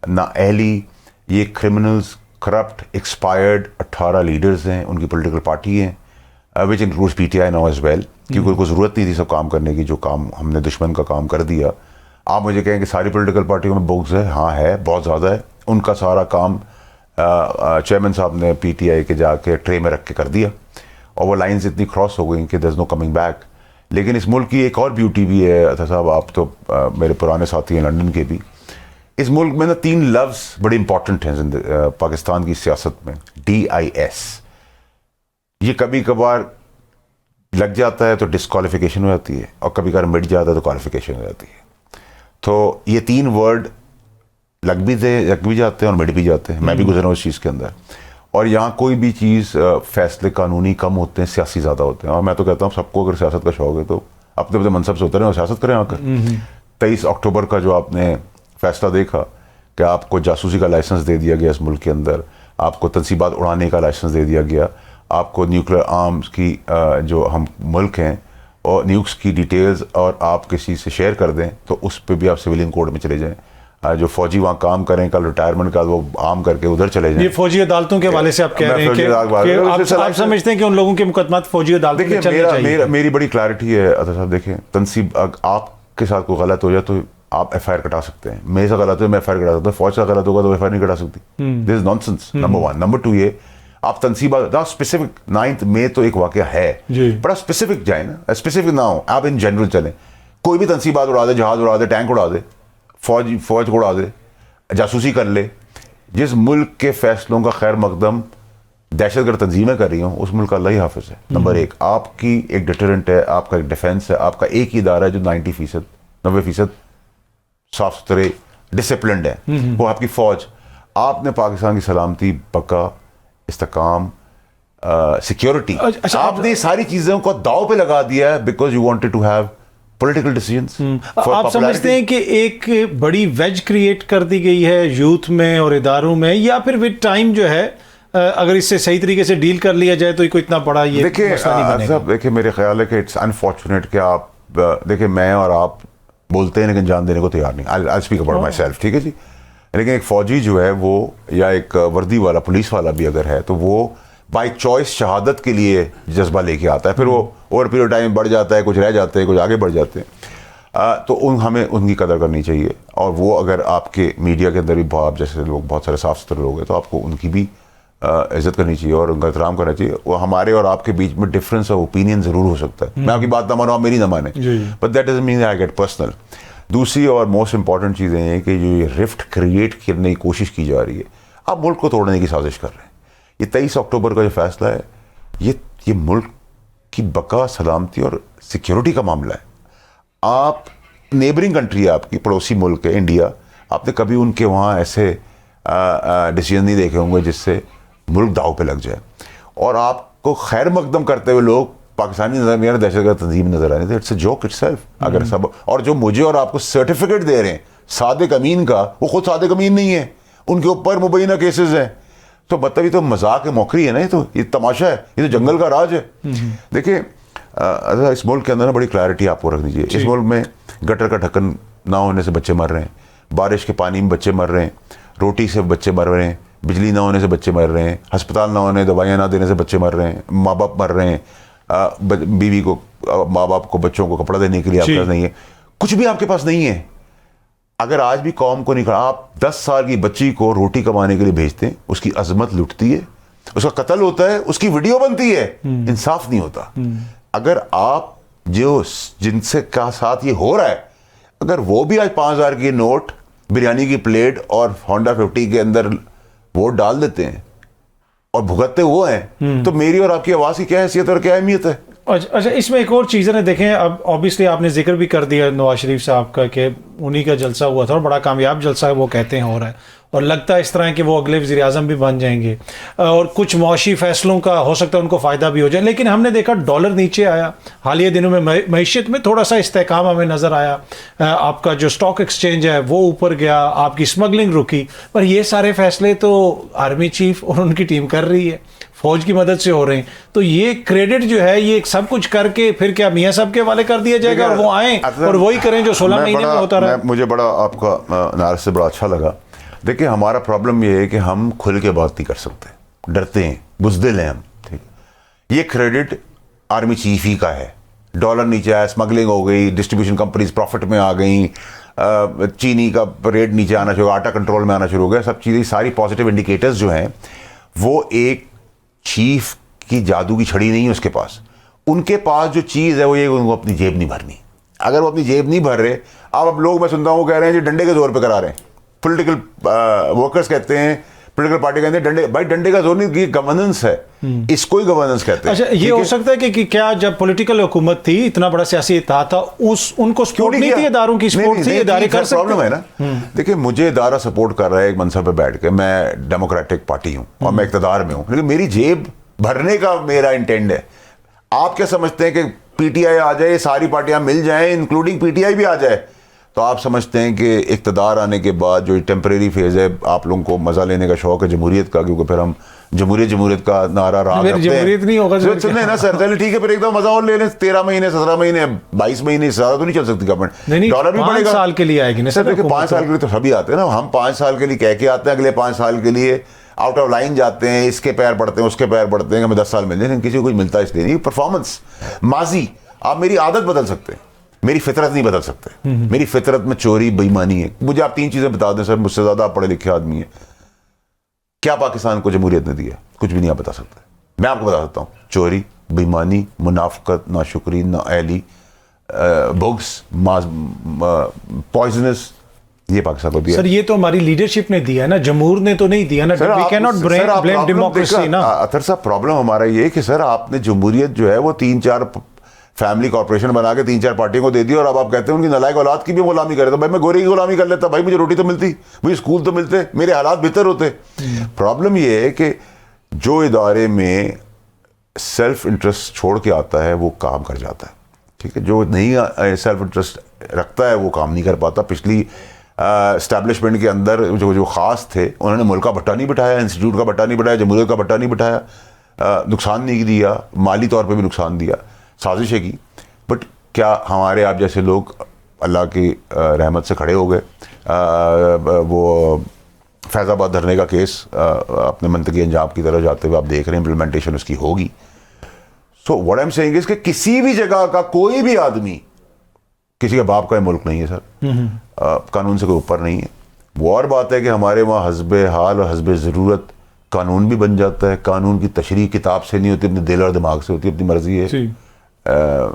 نااہلی. یہ کرمنلز, کرپٹ, ایکسپائرڈ 18 لیڈرز ہیں, ان کی پولیٹیکل پارٹی ہیں, which includes P T I now as well, کیونکہ ان کو ضرورت نہیں تھی سب کام کرنے کی, جو کام ہم نے دشمن کا کام کر دیا. آپ مجھے کہیں کہ ساری پولیٹیکل پارٹیوں میں بغض ہے, ہاں ہے, بہت زیادہ ہے. ان کا سارا کام چیئرمین صاحب نے پی ٹی آئی کے جا کے ٹرے میں رکھ کے کر دیا, اور وہ لائنز اتنی کراس ہو گئیں کہ دیر از نو کمنگ بیک. لیکن اس ملک کی ایک اور بیوٹی بھی ہے عطا صاحب, آپ تو میرے پرانے ساتھی ہیں لنڈن کے بھی. اس ملک میں نا 3 لفظ بڑے امپورٹنٹ ہیں پاکستان کی سیاست میں, DIS. یہ کبھی کبھار لگ جاتا ہے تو ڈسکوالیفیکیشن ہو جاتی ہے, اور کبھی کبھار مٹ جاتا ہے تو کوالیفیکیشن ہو جاتی ہے. تو یہ 3 ورڈ لگ بھی جاتے ہیں اور مٹ بھی جاتے ہیں. میں بھی گزرا ہوں اس چیز کے اندر. اور یہاں کوئی بھی چیز فیصلے قانونی کم ہوتے ہیں, سیاسی زیادہ ہوتے ہیں. اور میں تو کہتا ہوں سب کو اگر سیاست کا شوق ہے تو اپنے اپنے منصب سے اتریں اور سیاست کریں آ کر. 23 اکتوبر کا جو آپ نے فیصلہ دیکھا کہ آپ کو جاسوسی کا لائسنس دے دیا گیا اس ملک کے اندر, آپ کو تنصیبات اڑانے کا لائسنس دے دیا گیا, آپ کو نیوکلیر آرمز کی جو ہم ملک ہیں اور نیوکس کی ڈیٹیلز اور آپ کسی سے شیئر کر دیں تو اس پہ بھی آپ سویلین کوڈ میں چلے جائیں. جو فوجی وہاں کام کریں, کل ریٹائرمنٹ کا وہ عام کر کے ادھر چلے جائیں. یہ فوجی عدالتوں کے حوالے سے آپ کہہ رہے ہیں کہ آپ سمجھتے ہیں کہ ان لوگوں کے مقدمات فوجی عدالتوں میں چلنے چاہیے. میری بڑی کلیئرٹی ہے عطا صاحب, دیکھیں تنصیب آپ کے ساتھ کوئی غلط ہو جائے تو آپ ایف آئی آر کٹا سکتے ہیں. میرے سے غلط ہے میں ایف آئی آر کٹا سکتا ہوں, فوج سے غلط ہوگا تو ایف آئی آر نہیں کٹا سکتی. دس از نانسنس, نمبر 1. نمبر 2 یہ آپ تنصیبات اسپیسیفک 9 مئی تو ایک واقعہ ہے, بڑا اسپیسیفک جائیں نا, اسپیسیفک نہ ہو, آپ ان جنرل چلیں. کوئی بھی تنصیبات اڑا دے, جہاز اڑا دے, ٹینک اڑا دے, فوج کو اڑا دے, جاسوسی کر لے. جس ملک کے فیصلوں کا خیر مقدم دہشت گرد تنظیمیں کر رہی ہوں اس ملک کا اللہ ہی حافظ ہے. نمبر 1 آپ کی ایک ڈیٹرنٹ ہے, آپ کا ایک ڈیفینس ہے, آپ کا ایک ہی ادارہ ہے جو 90% صاف ستھرے ڈسپلنڈ ہے, وہ آپ کی فوج. آپ نے پاکستان کی سلامتی, بقا, استحکام, سیکیورٹی, آپ نے ساری چیزوں کو داؤ پہ لگا دیا ہے because you wanted to have political decisions. آپ سمجھتے ہیں کہ ایک بڑی ویج کریٹ کر دی گئی ہے یوتھ میں اور اداروں میں, یا پھر ود ٹائم جو ہے اگر اس سے صحیح طریقے سے ڈیل کر لیا جائے تو کوئی اتنا بڑا یہ مسئلہ نہیں بنے گا؟ دیکھیں میرے خیال ہے کہ اٹس انفارچونیٹ کہ آپ دیکھیں میں اور آپ بولتے ہیں لیکن جان دینے کو تیار نہیں. I'll speak about myself, ٹھیک ہے جی. لیکن ایک فوجی جو ہے وہ, یا ایک وردی والا پولیس والا بھی اگر ہے تو وہ بائی چوائس شہادت کے لیے جذبہ لے کے آتا ہے, پھر وہ اوور پیریڈ ٹائم بڑھ جاتا ہے, کچھ رہ جاتے ہیں, کچھ آگے بڑھ جاتے ہیں. تو ہمیں ان کی قدر کرنی چاہیے. اور وہ اگر آپ کے میڈیا کے اندر بھی آپ جیسے لوگ بہت سارے صاف ستھرے لوگ ہیں تو آپ کو ان کی بھی عزت کرنی چاہیے اور ان کا احترام کرنا چاہیے. وہ ہمارے اور آپ کے بیچ میں ڈفرینس آف اوپینین ضرور ہو سکتا ہے, میں آپ کی بات نہ مانوں, آپ میری نہ مانیں, but that doesn't mean I get personal. دوسری اور موسٹ امپورٹنٹ چیزیں ہیں کہ جو یہ رفٹ کریٹ کرنے کی کوشش کی جا رہی ہے, آپ ملک کو توڑنے کی سازش کر رہے ہیں. یہ 23 اکتوبر کا جو فیصلہ ہے یہ ملک کی بقا, سلامتی اور سیکیورٹی کا معاملہ ہے. آپ نیبرنگ کنٹری ہے, آپ کی پڑوسی ملک ہے انڈیا, آپ نے کبھی ان کے وہاں ایسے ڈیسیجن نہیں دیکھے ہوں گے جس سے ملک داؤ پہ لگ جائے. اور آپ کو خیر مقدم کرتے ہوئے لوگ پاکستانی نظر نہیں آ رہے, دہشت گرد تنظیم نظر آ رہی ہے. It's a joke itself. اگر سب, اور جو مجھے اور آپ کو سرٹیفکیٹ دے رہے ہیں صادق امین کا, وہ خود صادق امین نہیں ہے, ان کے اوپر مبینہ کیسز ہیں. تو مطلب یہ تو مذاق موقری ہے نا, یہ تماشا ہے, یہ تو جنگل کا راج ہے. دیکھیں اس ملک کے اندر بڑی کلیئرٹی آپ کو رکھنی چاہیے. اس ملک میں گٹر کا ڈھکن نہ ہونے سے بچے مر رہے ہیں, بارش کے پانی میں بچے مر رہے ہیں, روٹی سے بچے مر رہے ہیں, بجلی نہ ہونے سے بچے مر رہے ہیں, ہسپتال نہ ہونے, دوائیاں نہ دینے سے بچے مر رہے ہیں, ماں باپ مر رہے ہیں, بیوی کو, ماں باپ کو, بچوں کو کپڑا دینے کے لیے آپ کے پاس نہیں ہے, کچھ بھی آپ کے پاس نہیں ہے. اگر آج بھی قوم کو نہیں, آپ 10 سال کی بچی کو روٹی کمانے کے لیے بھیجتے ہیں, اس کی عظمت لٹتی ہے, اس کا قتل ہوتا ہے, اس کی ویڈیو بنتی ہے, انصاف نہیں ہوتا. اگر آپ جو جن سے کا ساتھ یہ ہو رہا ہے, اگر وہ بھی آج 5000 کی نوٹ, بریانی کی پلیٹ اور ہونڈا 50 کے اندر ووٹ ڈال دیتے ہیں اور بھگتتے وہ ہیں, تو میری اور آپ کی آواز کی کیا حیثیت اور کیا اہمیت ہے؟ اچھا, اس میں ایک اور چیز ہے نا, دیکھیں اب اوبیسلی آپ نے ذکر بھی کر دیا نواز شریف صاحب کا کہ انہی کا جلسہ ہوا تھا اور بڑا کامیاب جلسہ ہے وہ کہتے ہیں ہو رہا ہے, اور لگتا ہے اس طرح کہ وہ اگلے وزیر اعظم بھی بن جائیں گے اور کچھ معاشی فیصلوں کا ہو سکتا ہے ان کو فائدہ بھی ہو جائے. لیکن ہم نے دیکھا ڈالر نیچے آیا, حالیہ دنوں میں معیشت میں تھوڑا سا استحکام ہمیں نظر آیا, آپ کا جو اسٹاک ایکسچینج ہے وہ اوپر گیا, آپ کی اسمگلنگ رکی. پر یہ سارے فیصلے تو آرمی چیف اور ان کی ٹیم کر رہی ہے, فوج کی مدد سے ہو رہے ہیں. تو یہ کریڈٹ جو ہے یہ سب کچھ کر کے پھر کیا میاں صاحب کے حوالے کر دیا جائے گا اور وہ آئیں اور وہی کریں جو 16 مہینے میں ہوتا رہا؟ مجھے بڑا آپ کا نعرہ سے بڑا اچھا لگا. دیکھیں ہمارا پرابلم یہ ہے کہ ہم کھل کے بات نہیں کر سکتے, ڈرتے ہیں, بزدل ہیں ہم. ٹھیک, یہ کریڈٹ آرمی چیف ہی کا ہے. ڈالر نیچے آیا, اسمگلنگ ہو گئی, ڈسٹریبیوشن کمپنیز پروفٹ میں آ گئیں, چینی کا ریٹ نیچے آنا شروع, آٹا کنٹرول میں آنا شروع ہو گیا. سب چیزیں, ساری پازیٹیو انڈیکیٹرز جو ہیں وہ ایک چیف کی جادو کی چھڑی نہیں ہے اس کے پاس. ان کے پاس جو چیز ہے وہ یہ, ان کو اپنی جیب نہیں بھرنی. اگر وہ اپنی جیب نہیں بھر رہے, اب لوگ میں سنتا ہوں وہ کہہ رہے ہیں جی ڈنڈے کے زور پہ کرا رہے ہیں. پولیٹیکل ورکرز کہتے ہیں, پولیٹیکل پارٹی کہتے ہیں ڈنڈے, بھائی ڈنڈے کا زور نہیں, یہ گورننس ہے, اس کو ہی گورننس کہتے ہیں. اچھا, یہ ہو سکتا ہے کہ کیا جب پولیٹیکل حکومت تھی, اتنا بڑا سیاسی اتحاد تھا, ان کو سپورٹ نہیں تھی, اداروں کی سپورٹ تھی, ادارے کر سکتے پرابلم ہے نا. دیکھیں مجھے ادارہ سپورٹ کر رہا ہے ایک منصب پہ بیٹھ کے, میں ڈیموکریٹک پارٹی ہوں اور میں اقتدار میں ہوں, لیکن میری جیب بھرنے کا میرا انٹینڈ ہے. آپ کیا سمجھتے ہیں کہ پی ٹی آئی آ جائے, ساری پارٹیاں مل جائیں انکلوڈنگ پی ٹی آئی بھی آ جائے, تو آپ سمجھتے ہیں کہ اقتدار آنے کے بعد جو ٹیمپریری فیز ہے, آپ لوگوں کو مزہ لینے کا شوق ہے جمہوریت کا, کیونکہ پھر ہم جمہوریت کا نعرہ رکھتے ہیں. جمہوریت نہیں ہوگا سنیں نا سر, چلے ٹھیک ہے, پھر ایک دم مزہ اور لے لیں. 13 مہینے 17 مہینے 22 مہینے سے زیادہ تو نہیں چل سکتی گورنمنٹ. ڈالر بھی بڑھے گا 5 سال کے لیے آئے گی نا سر. دیکھیں 5 سال کے لیے تو سبھی آتے ہیں نا, ہم 5 سال کے لیے کہہ کے آتے ہیں, اگلے 5 سال کے لیے آؤٹ آف لائن جاتے ہیں, اس کے پیر پڑتے ہیں, اس کے پیر پڑتے ہیں, ہمیں 10 سال مل جائیں, کسی کو کچھ ملتا ہے اس لیے نہیں. پرفارمنس ماضی, آپ میری عادت بدل سکتے ہیں, میری فطرت نہیں بدل سکتے. میری فطرت میں چوری بےایمانی ہے. مجھے آپ 3 چیزیں بتا دیں سر, مجھ سے زیادہ آپ پڑھے لکھے آدمی ہیں, کیا پاکستان کو جمہوریت نے دیا؟ کچھ بھی نہیں آپ بتا سکتے. میں آپ کو بتا سکتا ہوں, چوری, بےایمانی, منافقت, ناشکری, نااہلی, بغض, پوائزنس, یہ پاکستان کو دیا. سر یہ تو ہماری لیڈرشپ نے دیا ہے نا, جمہور نے تو نہیں دیا نا. We can not blame democracy نا. اطہر صاحب پرابلم ہمارا یہ ہے کہ سر آپ نے جمہوریت جو ہے وہ 3-4 فیملی کارپوریشن بنا کے 3-4 پارٹیوں کو دے دی, اور اب آپ کہتے ہیں ان کی نالائق اولاد کی بھی غلامی کرے. تو بھائی میں گورے کی غلامی کر لیتا, بھائی مجھے روٹی تو ملتی, مجھے اسکول تو ملتے, میرے حالات بہتر ہوتے. پرابلم یہ ہے کہ جو ادارے میں سیلف انٹرسٹ چھوڑ کے آتا ہے وہ کام کر جاتا ہے. ٹھیک ہے, جو نہیں سیلف انٹرسٹ رکھتا ہے وہ کام نہیں کر پاتا. پچھلی اسٹیبلشمنٹ کے اندر جو خاص تھے انہوں نے ملک کا بٹا نہیں بٹھایا, انسٹیٹیوٹ کا بٹا نہیں بٹھایا, جمہوریت کا بٹا نہیں بٹھایا, نقصان نہیں دیا, مالی طور پہ بھی نقصان دیا, سازشیں کی. بٹ کیا ہمارے آپ جیسے لوگ اللہ کی رحمت سے کھڑے ہو گئے؟ وہ فیض آباد دھرنے کا کیس اپنے منطقی انجام کی طرف جاتے ہوئے آپ دیکھ رہے ہیں, امپلیمنٹیشن اس کی ہوگی. So what I am seeing is کہ کسی بھی جگہ کا کوئی بھی آدمی کسی کا باپ کا ملک نہیں ہے سر, قانون سے کوئی اوپر نہیں ہے. وہ اور بات ہے کہ ہمارے وہاں حسب حال اور حسب ضرورت قانون بھی بن جاتا ہے. قانون کی تشریح کتاب سے نہیں ہوتی, اپنے دل اور دماغ سے ہوتی ہے, اپنی مرضی ہے.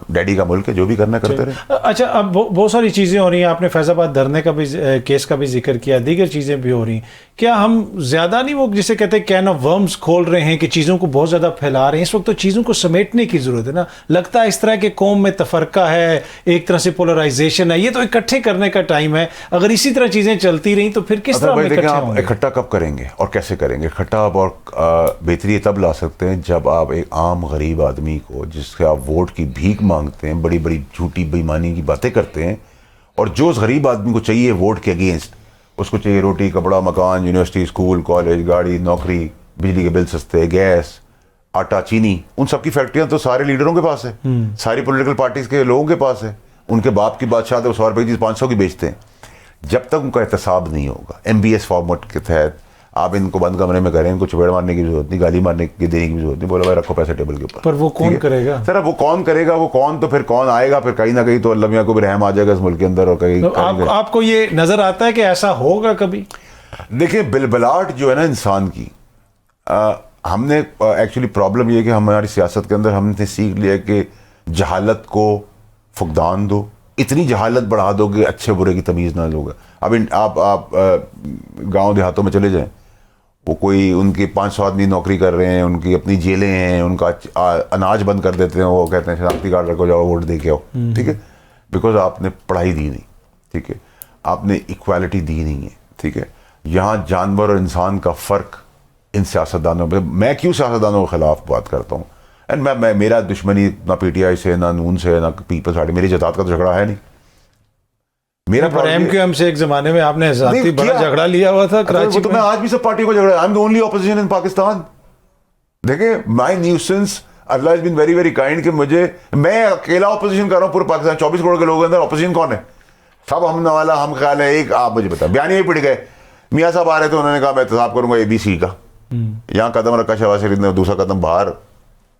ڈیڈی کا ملک ہے, جو بھی کرنا کرتے رہے. اچھا, اب بہت ساری چیزیں ہو رہی ہیں, آپ نے فیض آباد دھرنے کا بھی کیس کا بھی ذکر کیا, دیگر چیزیں بھی ہو رہی ہیں. کیا ہم زیادہ نہیں وہ جسے کہتے ہیں کین آف ورمز کھول رہے ہیں کہ چیزوں کو بہت زیادہ پھیلا رہے ہیں؟ اس وقت تو چیزوں کو سمیٹنے کی ضرورت ہے نا. لگتا ہے اس طرح کہ قوم میں تفرقہ ہے, ایک طرح سے پولرائزیشن ہے, یہ تو اکٹھے کرنے کا ٹائم ہے. اگر اسی طرح چیزیں چلتی رہیں تو پھر کس طرح ہم اکٹھے ہوں گے؟ اکٹھا کب کریں گے اور کیسے کریں گے؟ اکٹھا آپ اور بہتری تب لا سکتے ہیں جب آپ ایک عام غریب آدمی کو, جس سے آپ ووٹ کی بھیک مانگتے ہیں, بڑی بڑی جھوٹی بےایمانی کی باتیں کرتے ہیں, اور جو اس غریب آدمی کو چاہیے ووٹ کے اگینسٹ, اس کو چاہیے روٹی, کپڑا, مکان, یونیورسٹی, اسکول, کالج, گاڑی, نوکری, بجلی کے بل سستے, گیس, آٹا, چینی, ان سب کی فیکٹریاں تو سارے لیڈروں کے پاس ہے, ساری پولیٹیکل پارٹیز کے لوگوں کے پاس ہے. ان کے باپ کی بادشاہ 100 روپے کی چیز 500 کی بیچتے ہیں. جب تک ان کا احتساب نہیں ہوگا MBS فارمیٹ کے تحت, آپ ان کو بند کمرے میں کریں, ان کو چپیڑ مارنے کی ضرورت نہیں, گالی مارنے کی دینے کی ضرورت نہیں, بولا بھائی رکھو پیسے ٹیبل کے اوپر. پر وہ کون کرے گا سر؟ اب وہ کون کرے گا, وہ کون, تو پھر کون آئے گا؟ پھر کہیں نہ کہیں تو اللہ میاں کو بھی رحم آ جائے گا اس ملک کے اندر. اور کہیں آپ کو یہ نظر آتا ہے کہ ایسا ہوگا کبھی؟ دیکھیں بلبلاٹ جو ہے نا انسان کی, ہم نے ایکچولی پرابلم یہ ہے کہ ہماری سیاست کے اندر ہم نے سیکھ لیا کہ جہالت کو فقدان دو, اتنی جہالت بڑھا دو کہ اچھے برے کی تمیز نہ لوگا. اب آپ گاؤں دیہاتوں میں چلے جائیں, وہ کوئی ان کی 500 آدمی نوکری کر رہے ہیں, ان کی اپنی جیلیں ہیں, ان کا اناج بند کر دیتے ہیں, وہ کہتے ہیں شناختی کارڈ رکھو, جاؤ ووٹ دے کے آؤ. ٹھیک ہے, بیکاز آپ نے پڑھائی دی نہیں, ٹھیک ہے, آپ نے ایکوالٹی دی نہیں ہے, ٹھیک ہے, یہاں جانور اور انسان کا فرق ان سیاستدانوں میں. میں کیوں سیاستدانوں کے خلاف بات کرتا ہوں؟ اینڈ میں میرا دشمنی نہ پی ٹی آئی سے، نہ نون سے، نہ پیپلز پارٹی. میری جداد کا تو جھگڑا ہے نہیں. میرا ایم کیو ایم سے ایک زمانے میں آپ نے ذاتی بڑا جھگڑا لیا ہوا تھا کراچی میں. آج بھی سب پارٹیوں کو جھگڑا. I am the only opposition in Pakistan. دیکھیں مائی نیوسنس اللہ is been very very kind کہ میں اکیلا اپوزیشن کر رہا ہوں پورے پاکستان. 24 کروڑ کے لوگوں کے اندر اپوزیشن کون ہے؟ سب ہم نوالا ہم خیال ہے ایک. آپ مجھے بتائیں بیانیے پڑ گئے. میاں صاحب آ رہے تھے, انہوں نے کہا میں احتساب کروں گا ABC کا. یہاں قدم رکھا شہباز شریف نے, دوسرا قدم باہر,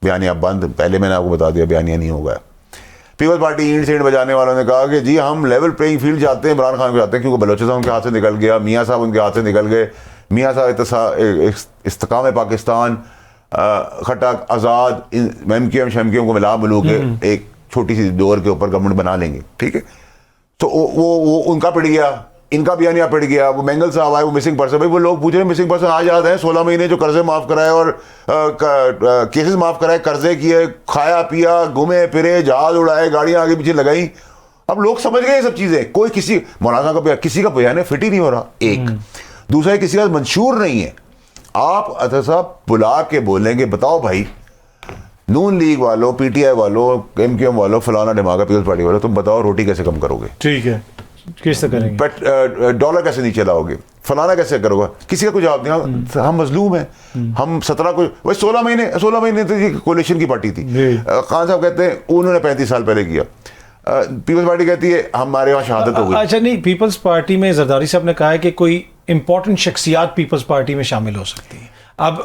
بیانیہ بند. پہلے میں نے آپ کو بتا دیا بیانیہ نہیں ہوگا. پیپلز پارٹی اینٹ سینٹ بجانے والوں نے کہا کہ جی ہم لیول پلینگ فیلڈ جاتے ہیں, عمران خان کو جاتے ہیں, کیونکہ بلوچستان ان کے ہاتھ سے نکل گیا, میاں صاحب ان کے ہاتھ سے نکل گئے. میاں صاحب استحکام پاکستان, خٹک, آزاد, ایم کیو ایم کو ملا ملو کے ایک چھوٹی سی دور کے اوپر گورنمنٹ بنا لیں گے, ٹھیک ہے. تو وہ ان کا پڑ گیا, ان کا بیانیہ پڑ گیا. وہ مینگل صاحب آئے, وہ مسنگ پرسن. بھائی وہ لوگ پوچھ رہے ہیں مسنگ پرسن آج یاد ہیں 16 مہینے جو قرضے معاف کرائے اور کیسز معاف کرائے, قرضے کیے, کھایا پیا, گھومے پھرے, جہاز اڑائے, گاڑیاں آگے پیچھے لگائیں. اب لوگ سمجھ گئے یہ سب چیزیں. کوئی کسی مولانا کا کسی کا بیانیہ فٹ ہی نہیں ہو رہا. ایک دوسرا کسی کا منشور نہیں ہے. آپ اطہر صاحب بلا کے بولیں گے بتاؤ بھائی نون لیگ والوں, پی ٹی آئی والوں, ایم کیو ایم والوں, فلانا ڈھماکہ پیپلز پارٹی والوں, تم بتاؤ روٹی کیسے کم کرو گے؟ ٹھیک ہے, کس طرح کریں گے؟ ڈالر کیسے نیچے لاؤ گے؟ فلانا کیسے کرو گا؟ کسی کا کوئی جواب نہیں. ہم مظلوم ہیں. ہم 17 کو 16 مہینے تو یہ کولیشن کی پارٹی تھی. خان صاحب کہتے ہیں انہوں نے 35 سال پہلے کیا. پیپلز پارٹی کہتی ہے ہمارے وہاں شہادت ہو گئی. اچھا نہیں, پیپلز پارٹی میں زرداری صاحب نے کہا ہے کہ کوئی امپورٹنٹ شخصیات پیپلز پارٹی میں شامل ہو سکتی ہیں. اب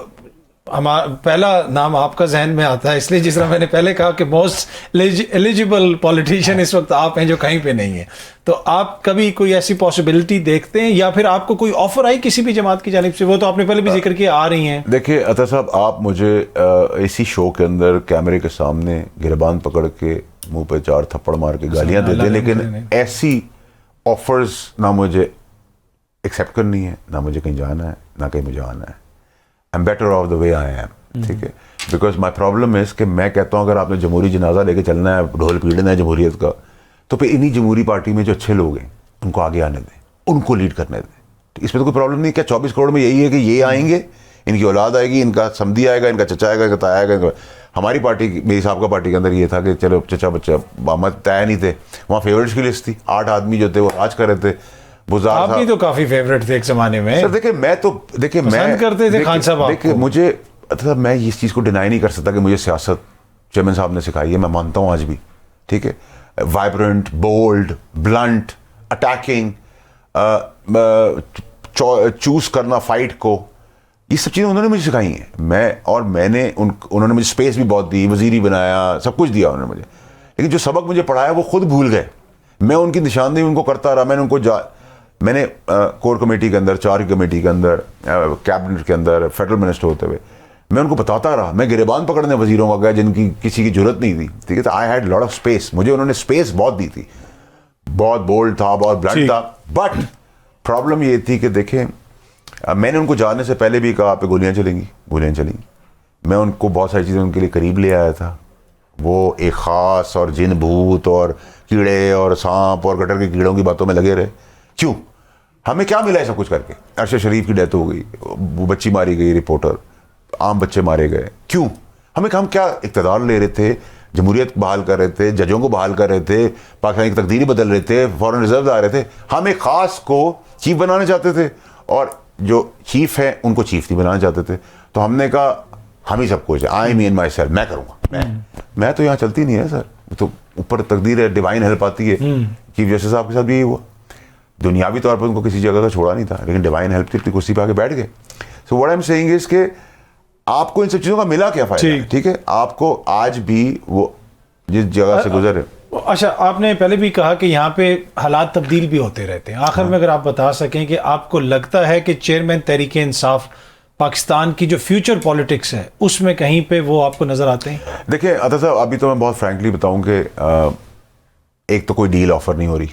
ہمارا پہلا نام آپ کا ذہن میں آتا ہے, اس لیے جس طرح میں نے پہلے کہا کہ موسٹ ایلیجیبل پولیٹیشین اس وقت آپ ہیں جو کہیں پہ نہیں ہیں. تو آپ کبھی کوئی ایسی پاسبلٹی دیکھتے ہیں, یا پھر آپ کو کوئی آفر آئی کسی بھی جماعت کی جانب سے؟ وہ تو آپ نے پہلے بھی ذکر کیا آ رہی ہیں. دیکھیے اطہر صاحب, آپ مجھے اسی شو کے اندر کیمرے کے سامنے گربان پکڑ کے منہ پہ 4 تھپڑ مار کے گالیاں دیتے, لیکن ایسی آفرز نہ مجھے ایکسیپٹ کرنی ہے, نہ مجھے کہیں جانا ہے, نہ کہیں مجھے آنا ہے. I'm better off the way I am, ٹھیک ہے. Because my problem is کہ میں کہتا ہوں اگر آپ نے جمہوری جنازہ لے کے چلنا ہے, ڈھول پیڑنا ہے جمہوریت کا, تو پھر انہی جمہوری پارٹی میں جو اچھے لوگ ہیں ان کو آگے آنے دیں, ان کو لیڈ کرنے دیں. اس میں تو کوئی پرابلم نہیں. کیا 24 کروڑ میں یہی ہے کہ یہ آئیں گے, ان کی اولاد آئے گی, ان کا سمدھی آئے گا, ان کا چچا آئے گا, ان کا تایا آئے گا. ہماری پارٹی, میری صاحب کا پارٹی کے اندر یہ تھا کہ چلو چچا بچہ محمد تایا نہیں تھے, وہاں فیورٹس کی لسٹ تھی, 8 آدمی جو تھے وہ راج کر رہے تھے. آپ بھی تو کافی فیورٹ تھے ایک زمانے میں. سر دیکھیں میں پسند کرتے تھے خان صاحب. دیکھیں مجھے میں اس چیز کو ڈینائی نہیں کر سکتا کہ مجھے سیاست چیئرمین صاحب نے سکھائی ہے, میں مانتا ہوں آج بھی, ٹھیک ہے. Vibrant, bold, blunt, attacking, choose کرنا فائٹ کو, یہ سب چیزیں انہوں نے مجھے سکھائی ہیں. میں نے انہوں نے مجھے اسپیس بھی بہت دی, وزیری بنایا, سب کچھ دیا انہوں نے مجھے, لیکن جو سبق مجھے پڑھایا وہ خود بھول گئے. میں ان کی نشاندہی ان کو کرتا رہا. میں نے ان کو میں نے کور کمیٹی کے اندر, 4 کمیٹی کے اندر, کیبنٹ کے اندر, فیڈرل منسٹر ہوتے ہوئے میں ان کو بتاتا رہا. میں گریبان پکڑنے وزیروں کا گیا جن کی کسی کی ضرورت نہیں تھی, ٹھیک ہے. تو I had lot of space. مجھے انہوں نے اسپیس بہت دی تھی, بہت بولڈ تھا, بہت بلنٹ تھا. بٹ پرابلم یہ تھی کہ دیکھیں میں نے ان کو جانے سے پہلے بھی کہا آپ پہ گولیاں چلیں گی. میں ان کو بہت ساری چیزیں ان کے لیے قریب لے آیا تھا. وہ ایک خاص اور جن بھوت اور کیڑے اور سانپ اور گٹر کے کیڑوں کی باتوں میں لگے رہے. کیوں؟ ہمیں کیا ملا ہے سب کچھ کر کے؟ ارشد شریف کی ڈیتھ ہو گئی, وہ بچی ماری گئی, رپورٹر, عام بچے مارے گئے. کیوں؟ ہم کیا اقتدار لے رہے تھے, جمہوریت بحال کر رہے تھے, ججوں کو بحال کر رہے تھے, پاکستان کی تقدیر بدل رہے تھے, فورن ریزروز آ رہے تھے. ہم ایک خاص کو چیف بنانا چاہتے تھے اور جو چیف ہیں ان کو چیف نہیں بنانا چاہتے تھے. تو ہم نے کہا ہم ہی سب کچھ, آئی مین مائی سیلف, میں کروں گا. میں تو یہاں چلتی نہیں ہے سر, تو اوپر تقدیر ہے, ڈیوائن ہیلپ آتی ہے. چیف جسٹس صاحب کے ساتھ بھی یہی ہوا. دنیاوی طور پر ان کو کسی جگہ کا چھوڑا نہیں تھا, لیکن ڈیوائن ہیلپ کی کرسی پہ آ کے بیٹھ گئے. So what I am seeing is کہ آپ کو ان سب چیزوں کا ملا کیا فائدہ, ٹھیک ہے. آپ کو آج بھی وہ جس جگہ سے گزرے. اچھا, آپ نے پہلے بھی کہا کہ یہاں پہ حالات تبدیل بھی ہوتے رہتے ہیں. آخر میں اگر آپ بتا سکیں کہ آپ کو لگتا ہے کہ چیئرمین تحریک انصاف پاکستان کی جو فیوچر پالیٹکس ہے اس میں کہیں پہ وہ آپ کو نظر آتے ہیں؟ دیکھیں عطا صاحب, ابھی تو میں بہت فرینکلی بتاؤں کہ ایک تو کوئی ڈیل آفر نہیں ہو رہی.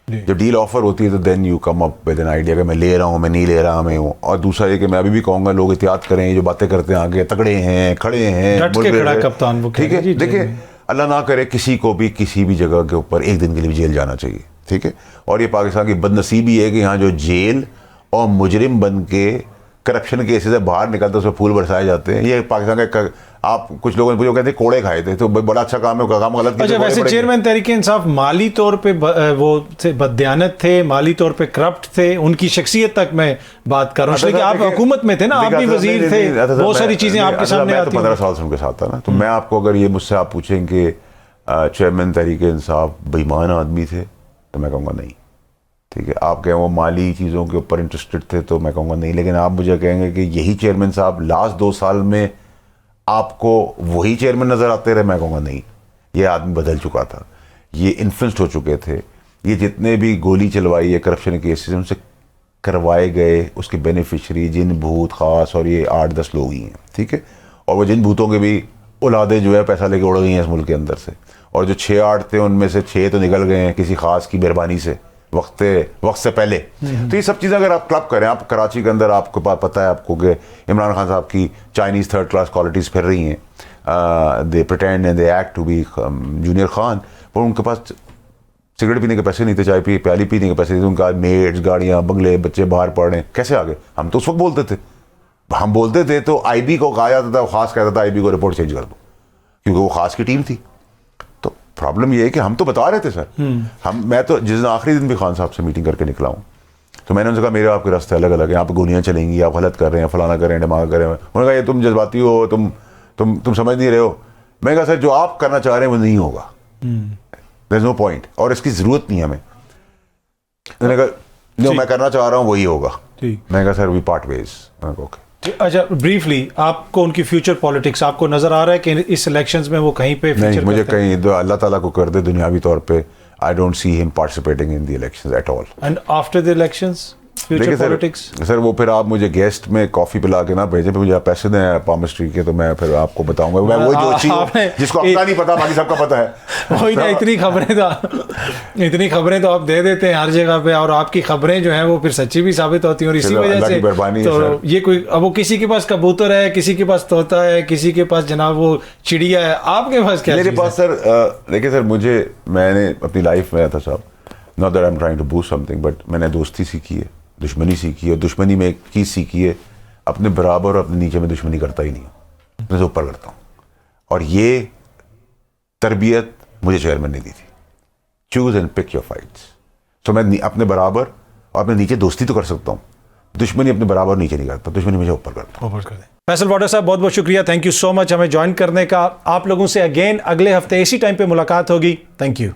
جب ڈیل آفر ہوتی ہے تو then you come up with an idea کہ میں لے رہا ہوں, میں نہیں لے رہا, میں ہوں. اور دوسرا یہ کہ میں ابھی بھی کہوں گا لوگ احتیاط کریں, یہ جو باتیں کرتے ہیں آگے, تگڑے ہیں, کھڑے ہیں, ٹھیک ہے. دیکھیں اللہ نہ کرے کسی کو بھی کسی بھی جگہ کے اوپر ایک دن کے لیے جیل جانا چاہیے, ٹھیک ہے. اور یہ پاکستان کی بد نصیبی ہے کہ یہاں جو جیل اور مجرم بن کے کرپشن کیسز سے باہر نکلتے اس میں پھول برسائے جاتے ہیں. یہ پاکستان کا آپ کچھ لوگوں نے کہتے ہیں کوڑے کھائے تھے, تو بڑا اچھا کام ہے, کام غلط کیا. اچھا ویسے چیئرمین تحریک انصاف مالی طور پہ وہ بددیانت تھے, مالی طور پہ کرپٹ تھے, ان کی شخصیت تک میں بات کر رہا ہوں, کہ آپ حکومت میں تھے نا, آپ بھی وزیر تھے, بہت ساری چیزیں آپ کے سامنے آتی ہیں. 15 سال سے ان کے ساتھ تھا نا, تو میں آپ کو اگر یہ مجھ سے آپ پوچھیں کہ چیئرمین تحریک انصاف بے ایمان آدمی تھے تو میں کہوں گا نہیں. ٹھیک ہے, آپ کہیں وہ مالی چیزوں کے اوپر انٹرسٹڈ تھے تو میں کہوں گا نہیں. لیکن آپ مجھے کہیں گے کہ یہی چیئرمین صاحب لاسٹ 2 سال میں آپ کو وہی چیئرمین نظر آتے رہے, میں کہوں گا نہیں. یہ آدمی بدل چکا تھا, یہ انفلوئنسڈ ہو چکے تھے. یہ جتنے بھی گولی چلوائی ہے کرپشن کیسز ان سے کروائے گئے, اس کے بینیفیشری جن بھوت خاص اور یہ 8-10 لوگ ہی ہیں. ٹھیک ہے, اور وہ جن بھوتوں کے بھی اولادیں جو ہے پیسہ لے کے اڑ گئی ہیں اس ملک کے اندر سے, اور جو 6-8 تھے ان میں سے 6 تو نکل گئے ہیں کسی خاص کی مہربانی سے وقت سے پہلے. تو یہ سب چیزیں اگر آپ کلب کریں, آپ کراچی کے اندر آپ کو پتہ ہے آپ کو کہ عمران خان صاحب کی چائنیز 3rd کلاس کوالٹیز پھر رہی ہیں. They pretend and they act to be junior Khan, پر ان کے پاس سگریٹ پینے کے پیسے نہیں تھے, چائے پیالی پینے کے پیسے نہیں تھے, ان کا میڈز, گاڑیاں, بنگلے, بچے باہر پڑھ رہے ہیں, کیسے آ گئے؟ ہم تو اس وقت بولتے تھے تو آئی بی کو کہا جاتا تھا, خاص کہتا تھا آئی بی کو رپورٹ چینج کر دو, کیونکہ وہ خاص کی ٹیم تھی. تو پرابلم یہ ہے کہ ہم تو بتا رہے تھے سر, میں تو جس دن آخری دن بھی خان صاحب سے میٹنگ کر کے نکلا ہوں تو میں نے ان سے کہا میرے آپ کے راستے الگ الگ ہیں, آپ گولیاں چلیں گی, آپ غلط کر رہے ہیں, فلانا کر رہے ہیں, دماغ کر رہے ہیں. انہوں نے کہا یہ تم جذباتی ہو, تم سمجھ نہیں رہے ہو. میں نے کہا سر جو آپ کرنا چاہ رہے ہیں وہ نہیں ہوگا, دیر از نو پوائنٹ, اور اس کی ضرورت نہیں ہمیں. انہوں نے کہا جو میں کرنا چاہ رہا ہوں وہی ہوگا. میں نے کہا سر وی پارٹ ویز. اوکے. اچھا بریفلی آپ کو ان کی فیوچر پالیٹکس آپ کو نظر آ رہا ہے کہ اس الیکشنز میں وہ کہیں پہ نہیں, مجھے کہیں اللہ تعالیٰ کو کر دے دنیاوی طور پہ I don't see him participating in the elections at all. And after the elections, future politics? سر وہ پھر آپ مجھے گیسٹ میں کافی پلا کے نہ بھیجیں, پھر مجھے آپ پیسے دیں پامسٹری کے, تو میں پھر آپ کو بتاؤں گا. میں وہ جو چیز جس کو اپنا نہیں پتا باقی سب کا پتا ہے. وہی نا, اتنی خبریں تو آپ دے دیتے ہیں ہر جگہ پہ, اور آپ کی خبریں جو ہیں وہ پھر سچی بھی ثابت ہوتی ہیں, اور اسی وجہ سے تو یہ کوئی اب وہ کسی کے پاس کبوتر ہے, کسی کے پاس طوطا ہے, کسی کے پاس جناب وہ چڑیا ہے, آپ کے پاس کیا؟ میرے پاس سر دیکھیں سر, میں نے اپنی لائف میں تھا صاحب, not that I'm trying to boost something, but میں نے دوستی سیکھی ہے, دشمنی سیکھی ہے, اور دشمنی میں ایک چیز سیکھی ہے, اپنے برابر اور اپنے نیچے میں دشمنی کرتا ہی نہیں ہوں, اپنے سے اوپر کرتا ہوں. اور یہ تربیت مجھے چیئرمین نے دی تھی, choose and pick your fights. So میں اپنے برابر اور اپنے نیچے دوستی تو کر سکتا ہوں, دشمنی اپنے برابر نیچے نہیں کرتا, دشمنی مجھے اوپر کرتا ہوں. فیصل واڈر صاحب بہت بہت شکریہ, تھینک یو سو مچ ہمیں جوائن کرنے کا. آپ لوگوں سے اگین اگلے ہفتے اسی ٹائم پہ ملاقات ہوگی. Thank you.